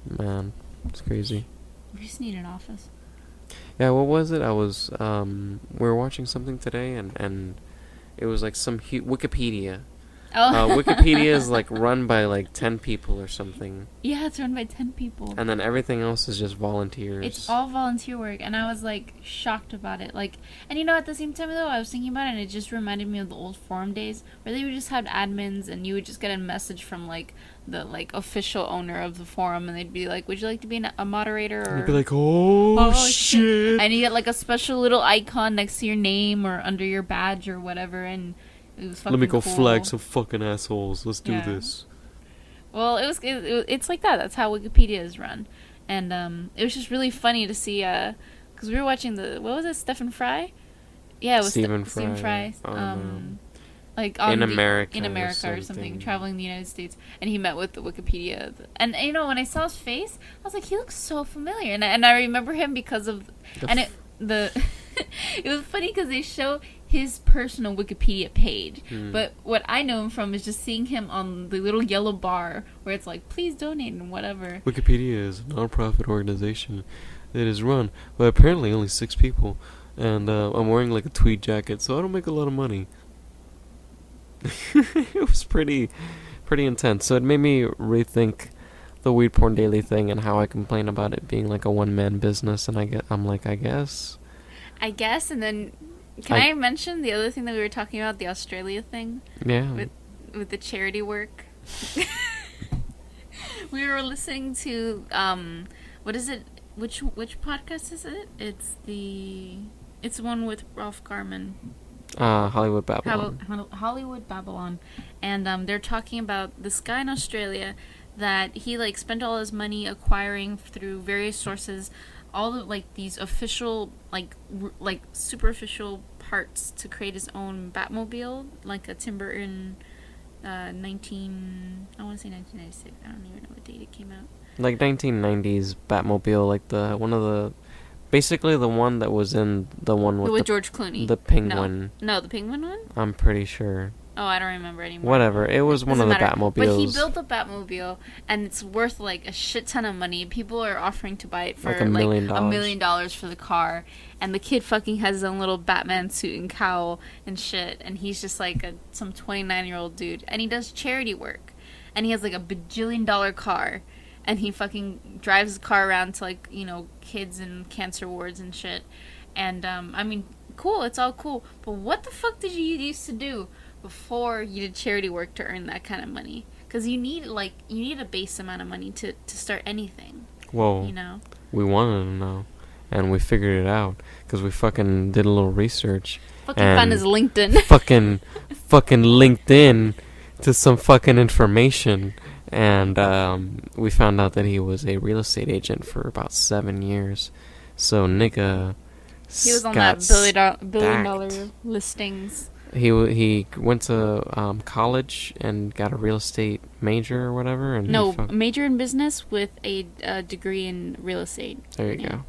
Man, it's crazy. We just need an office. Yeah, what was it? I was we were watching something today, and it was like some Wikipedia. Oh. Wikipedia is like run by like 10 people or something. Yeah, it's run by 10 people. And then everything else is just volunteers. It's all volunteer work, and I was like shocked about it. Like, and you know, at the same time though, I was thinking about it, and it just reminded me of the old forum days where they would just have admins, and you would just get a message from like the like official owner of the forum, and they'd be like, "Would you like to be a moderator?" Or you'd be like, "Oh shit!" And you get like a special little icon next to your name or under your badge or whatever, and it was fucking Let me go cool. flag some fucking assholes. Let's do this. Well, it's like that. That's how Wikipedia is run, and it was just really funny to see. Because we were watching what was it, Stephen Fry? Yeah, it was Stephen Fry. Like in America or something, traveling the United States, and he met with the Wikipedia. And you know, when I saw his face, I was like, he looks so familiar, and I remember him because of it was funny because they show his personal Wikipedia page, but what I know him from is just seeing him on the little yellow bar where it's like, please donate and whatever. Wikipedia is a non-profit organization that is run by apparently only 6 people, and I'm wearing like a tweed jacket, so I don't make a lot of money. It was pretty intense, so it made me rethink the Weed Porn Daily thing and how I complain about it being like a one-man business, and I guess, and then can I mention the other thing that we were talking about, the Australia thing? Yeah. With the charity work. We were listening to what is it? Which podcast is it? It's one with Ralph Garman. Hollywood Babylon. Hollywood Babylon, and they're talking about this guy in Australia that he like spent all his money acquiring through various sources, all of like these official like superficial parts to create his own Batmobile, like a Tim Burton I want to say 1996. I don't even know what date it came out. Like 1990s Batmobile, like basically the one that was in the one with George Clooney. The penguin. No, the penguin one? I'm pretty sure. Oh, I don't remember anymore. Whatever. It was one of the Batmobiles. But he built the Batmobile, and it's worth like a shit ton of money. People are offering to buy it for like $1 million. $1 million for the car. And the kid fucking has his own little Batman suit and cowl and shit. And he's just like some 29-year-old dude. And he does charity work. And he has like a bajillion-dollar car. And he fucking drives the car around to like, you know, kids and cancer wards and shit. And, I mean, cool. It's all cool. But what the fuck did you used to do before you did charity work to earn that kind of money? Because you need a base amount of money to start anything. Whoa. You know? We wanted to know. And we figured it out. Because we fucking did a little research. Fucking found his LinkedIn. fucking linked in to some fucking information. And we found out that he was a real estate agent for about 7 years. So nigga, he was on that billion dollar listings. He went to college and got a real estate major or whatever. And major in business with a degree in real estate. There you go.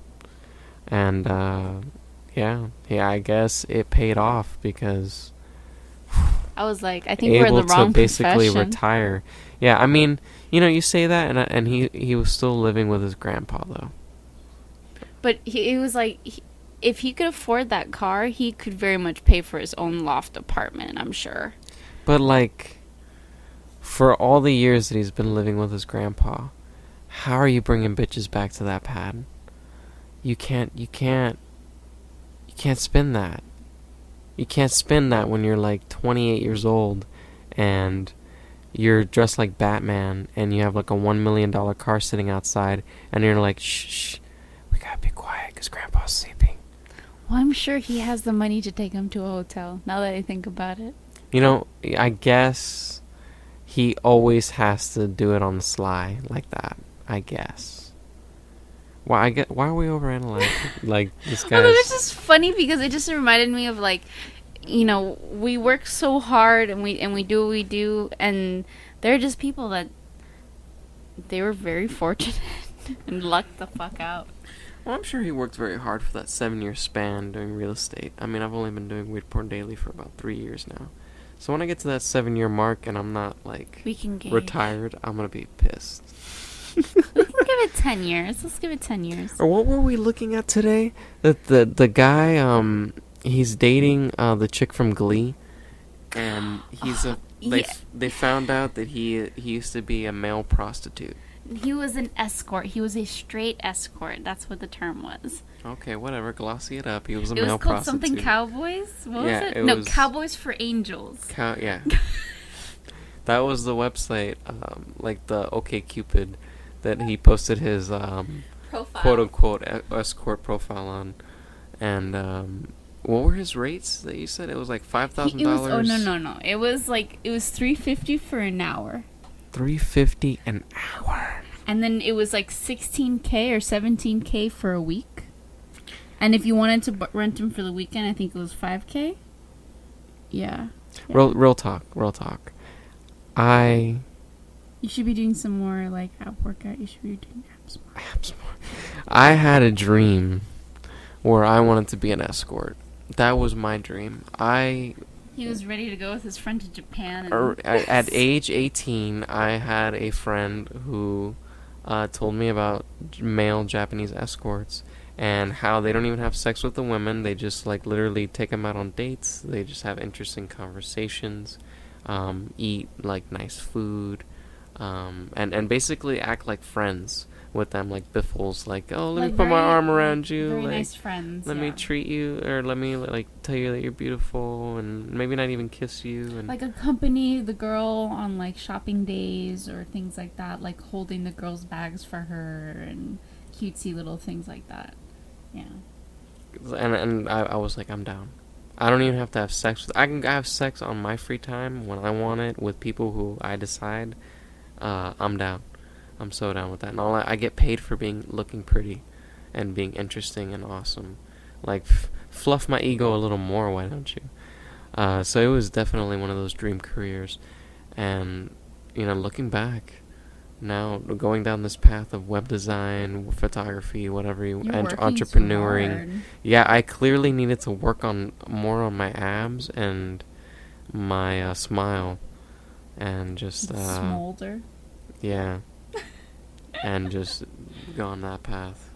And yeah, I guess it paid off because I was like, I think we're in the able to wrong basically profession. retire. Yeah, I mean, you know, you say that, and he was still living with his grandpa though. But he was like, if he could afford that car, he could very much pay for his own loft apartment, I'm sure. But like, for all the years that he's been living with his grandpa, how are you bringing bitches back to that pad? You can't spin that. You can't spin that when you're like 28 years old and you're dressed like Batman and you have like a $1 million car sitting outside and you're like, shh, we gotta be quiet because grandpa's sleeping. Well, I'm sure he has the money to take him to a hotel, now that I think about it. You know, I guess he always has to do it on the sly like that, I guess. Why are we overanalyzing like this guy? Well, it was just funny because it just reminded me of like, you know, we work so hard and we do what we do, and they're just people that they were very fortunate and lucked the fuck out. Well, I'm sure he worked very hard for that 7-year span doing real estate. I mean, I've only been doing WeedPornDaily for about 3 years now. So when I get to that 7-year mark and I'm not like We can gauge. retired, I'm gonna be pissed. We can give it 10 years. Let's give it 10 years. Or what were we looking at today? That the guy he's dating the chick from Glee, and he's they found out that he used to be a male prostitute. He was an escort. He was a straight escort. That's what the term was. Okay, whatever. Glossy it up. He was a It male was called prostitute. something Cowboys? What Yeah, was it? it No, was- Cowboys for Angels. Yeah. That was the website, like the OkCupid, that he posted his Profile. quote-unquote escort profile on. And what were his rates that you said? It was like $5,000? Oh, no. It was $350 for an hour. $350 an hour. And then it was like $16K or $17K for a week. And if you wanted to rent him for the weekend, I think it was $5K. Yeah. Real talk. You should be doing some more like app workout. You should be doing abs more. I had a dream where I wanted to be an escort. That was my dream. He was ready to go with his friend to Japan. At age 18, I had a friend who told me about male Japanese escorts and how they don't even have sex with the women. They just like literally take them out on dates. They just have interesting conversations, eat like nice food, and basically act like friends with them, like biffles, like, oh, let me put my arm around you, very like, nice friends. let me treat you, or let me like tell you that you're beautiful, and maybe not even kiss you, and like accompany the girl on like shopping days or things like that, like holding the girl's bags for her and cutesy little things like that. Yeah. and I was like, I'm down. I don't even have to have sex with. I can have sex on my free time when I want it with people who I decide. I'm down. I'm so down with that. And I get paid for looking pretty and being interesting and awesome. Like, fluff my ego a little more, why don't you? So it was definitely one of those dream careers. And, you know, looking back, now going down this path of web design, photography, whatever you, and entrepreneuring. Yeah, I clearly needed to work more on my abs and my smile. And just... smolder. Yeah. And just go on that path.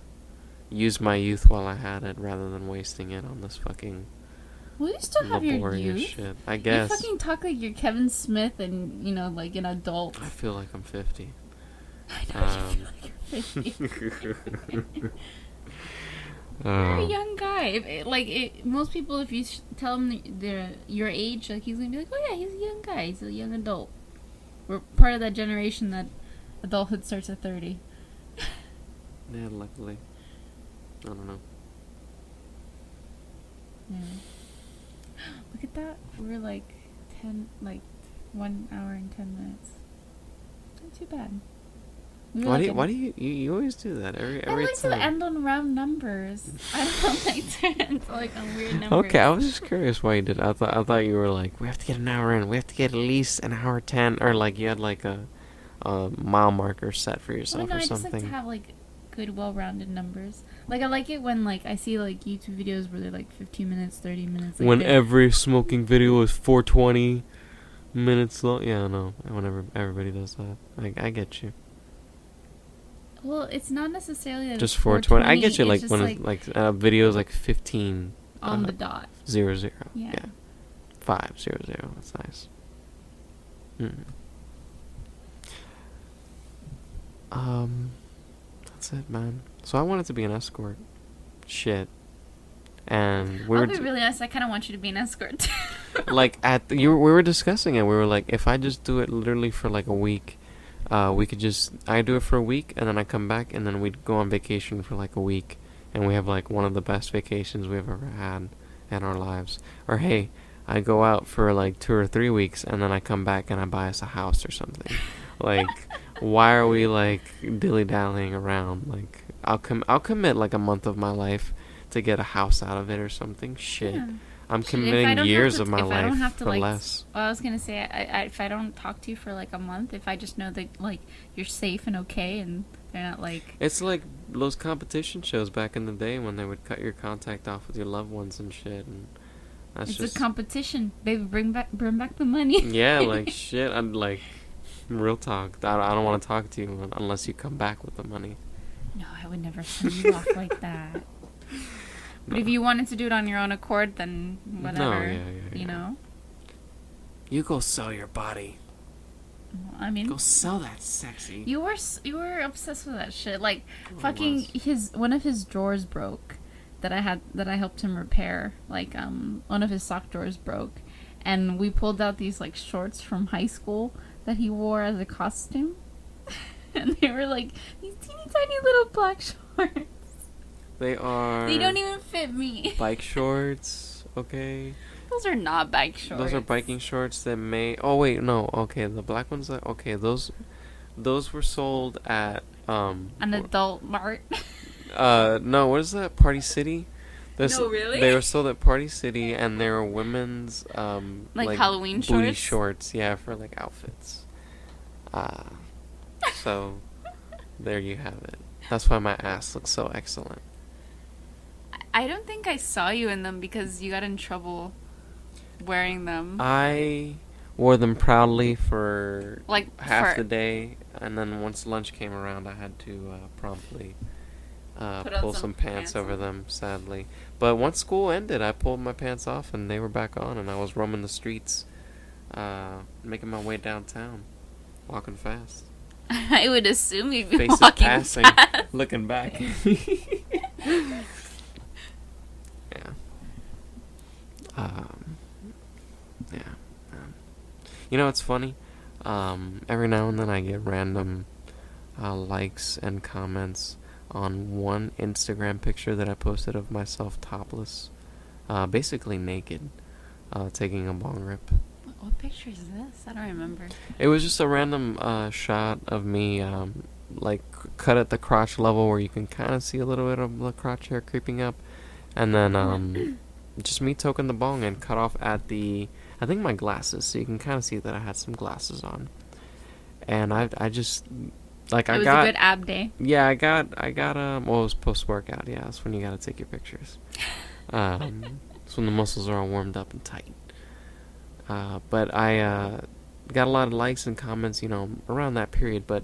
Use my youth while I had it rather than wasting it on this fucking Well, you still have your laborious youth. shit. I guess. You fucking talk like you're Kevin Smith and, you know, like an adult. I feel like I'm 50. I know you feel like you're 50. You're a young guy. Most people, if you tell them your age, like, he's going to be like, oh yeah, he's a young guy. He's a young adult. We're part of that generation that adulthood starts at 30. Yeah, luckily. I don't know. Yeah. Look at that. We're like 1 hour and 10 minutes. Not too bad. Why do you always do that every I like time? to end on round numbers. I don't like to end like on weird numbers. Okay, I was just curious why you did. I thought you were like, we have to get an hour in. We have to get at least an hour 10, or like you had like a mile marker set for yourself or I something. just like to have like good, well-rounded numbers. Like, I like it when like I see like YouTube videos where they're like 15 minutes, 30 minutes. Like, when every smoking video is 420. minutes long. Yeah, no. Whenever everybody does that, I get you. Well, it's not necessarily that Just it's 420. 420. I get you. It's Like just when like it's like videos like 15 on the dot. 00. Yeah. 500. That's nice. That's it, man. So I wanted to be an escort. Shit. And we I'll were be really honest. I kind of want you to be an escort too. like we were discussing it. We were like, if I just do it literally for like a week, we could just I do it for a week and then I come back and then we'd go on vacation for like a week and we have like one of the best vacations we've ever had in our lives. Or hey, I go out for like 2 or 3 weeks and then I come back and I buy us a house or something. Like, why are we like dilly-dallying around? Like, I'll commit like a month of my life to get a house out of it or something. Shit. Yeah. I'm committing years of my if I don't life have to, for like, less. Well, I was gonna say, if I don't talk to you for like a month, if I just know that like you're safe and okay, and they're not like. It's like those competition shows back in the day when they would cut your contact off with your loved ones and shit, and that's It's just a competition, baby. Bring back the money. yeah, like shit. I'm like, real talk. I don't want to talk to you unless you come back with the money. No, I would never send you off like that. But if you wanted to do it on your own accord, then whatever. No, yeah. You know? You go sell your body. I mean, Go sell that sexy. you were obsessed with that shit. Like, I fucking one of his drawers broke that I helped him repair. Like, one of his sock drawers broke, and we pulled out these like shorts from high school that he wore as a costume, and they were like these teeny tiny little black shorts. They are. They don't even fit me. Bike shorts, okay? Those are not bike shorts. Those are biking shorts that may. Oh wait, no. Okay, the black ones. Okay, those were sold at An adult mart. No. What is that? Party City. No, really? They were sold at Party City, and they were women's like Halloween booty shorts? shorts. Yeah, for like outfits. So there you have it. That's why my ass looks so excellent. I don't think I saw you in them because you got in trouble wearing them. I wore them proudly for Like, half the day, and then once lunch came around, I had to promptly pull some pants over them, sadly. But once school ended, I pulled my pants off, and they were back on, and I was roaming the streets, making my way downtown, walking fast. I would assume you'd be Faces walking passing, fast. looking back. Yeah. You know, it's funny. Every now and then I get random likes and comments on one Instagram picture that I posted of myself topless, basically naked, taking a bong rip. What picture is this? I don't remember. It was just a random shot of me, like cut at the crotch level where you can kind of see a little bit of the crotch hair creeping up, and then just me toking the bong and cut off at I think my glasses, so you can kind of see that I had some glasses on, and I just like It was a good ab day. Yeah, I got well, it was post workout. Yeah, that's when you gotta take your pictures. It's when the muscles are all warmed up and tight. But I got a lot of likes and comments, you know, around that period. But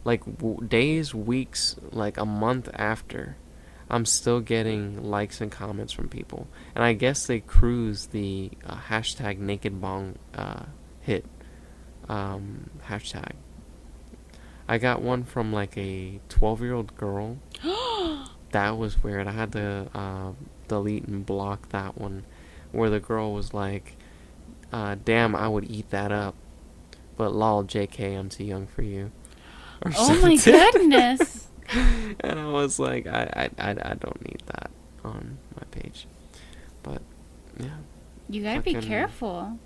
like days, weeks, like a month after, I'm still getting likes and comments from people. And I guess they cruise the hashtag naked bong hit hashtag. I got one from like a 12-year-old girl. That was weird. I had to delete and block that one, where the girl was like, damn, I would eat that up, but lol, JK, I'm too young for you. Or oh my goodness. And I was like, I don't need that on my page. But yeah, You gotta be careful.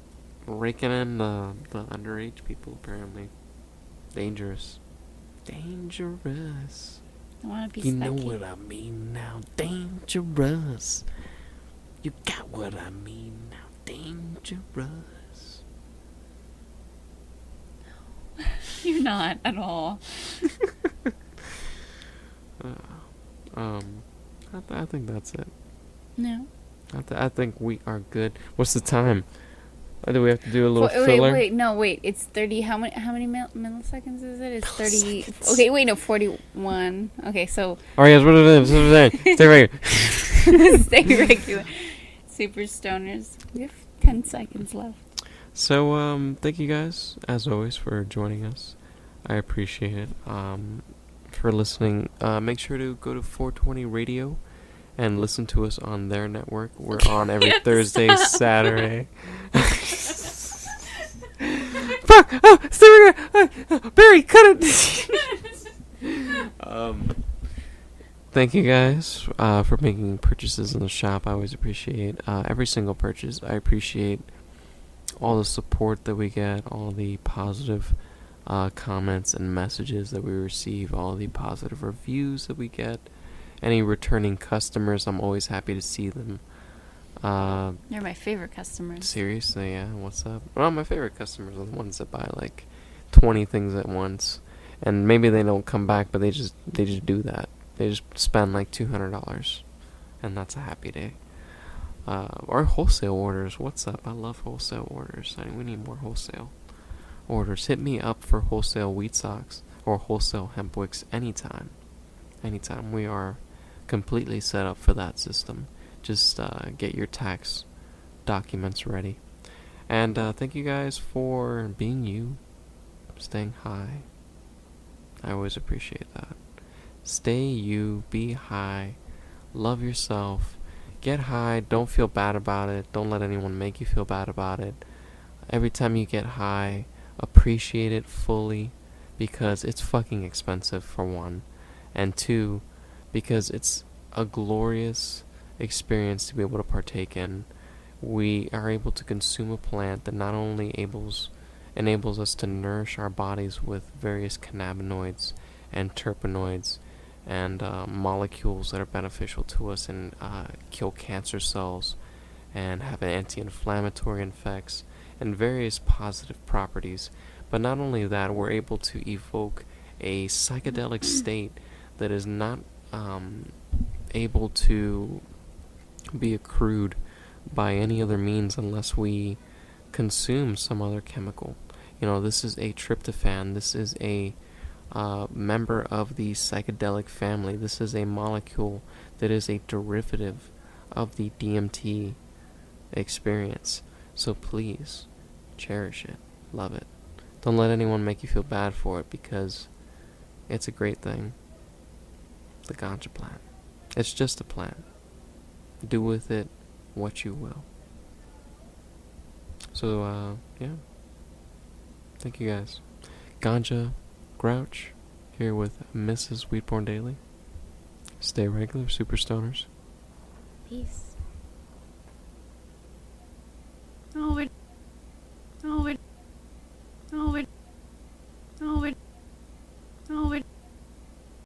raking in the underage people, apparently. Dangerous. I wanna be You specky. know what I mean now. Dangerous. You got what I mean now. Dangerous. You're not at all. I think that's it. No. I think we are good. What's the time? Or do we have to do a little filler? Wait. It's 30. How many milliseconds is it? It's 30. Okay, wait, no, 41. Okay, so. All right, guys, what is it? Stay right here. Stay regular. Super stoners. We have 10 seconds left. So, thank you guys, as always, for joining us. I appreciate it. For listening. Make sure to go to 420 Radio and listen to us on their network. We're on every Thursday, Saturday. Fuck! Oh, stay right here! Barry, cut it! Thank you guys for making purchases in the shop. I always appreciate every single purchase. I appreciate all the support that we get, all the positive comments and messages that we receive, all the positive reviews that we get. Any returning customers, I'm always happy to see them. They're my favorite customers. Seriously, yeah. What's up? Well, my favorite customers are the ones that buy like 20 things at once, and maybe they don't come back, but they just do that. They just spend like $200, and that's a happy day. Our wholesale orders. What's up? I love wholesale orders. We need more wholesale orders. Hit me up for wholesale wheat socks or wholesale hemp wicks anytime. Anytime. We are completely set up for that system. Just get your tax documents ready. And thank you guys for being you, staying high. I always appreciate that. Stay you, be high, love yourself, get high, don't feel bad about it, don't let anyone make you feel bad about it. Every time you get high, appreciate it fully, because it's fucking expensive, for one, and two, because it's a glorious experience to be able to partake in. We are able to consume a plant that not only enables us to nourish our bodies with various cannabinoids and terpenoids and molecules that are beneficial to us and kill cancer cells and have anti-inflammatory effects and various positive properties. But not only that, we're able to evoke a psychedelic state that is not able to be accrued by any other means unless we consume some other chemical. This is a tryptophan. This is a member of the psychedelic family. This is a molecule that is a derivative of the DMT experience. So please, cherish it. Love it. Don't let anyone make you feel bad for it, because it's a great thing. The ganja plant. It's just a plant. Do with it what you will. So, yeah. Thank you guys. Ganja, Grouch, here with Mrs.WPD. Stay regular, super stoners. Peace. Oh, we're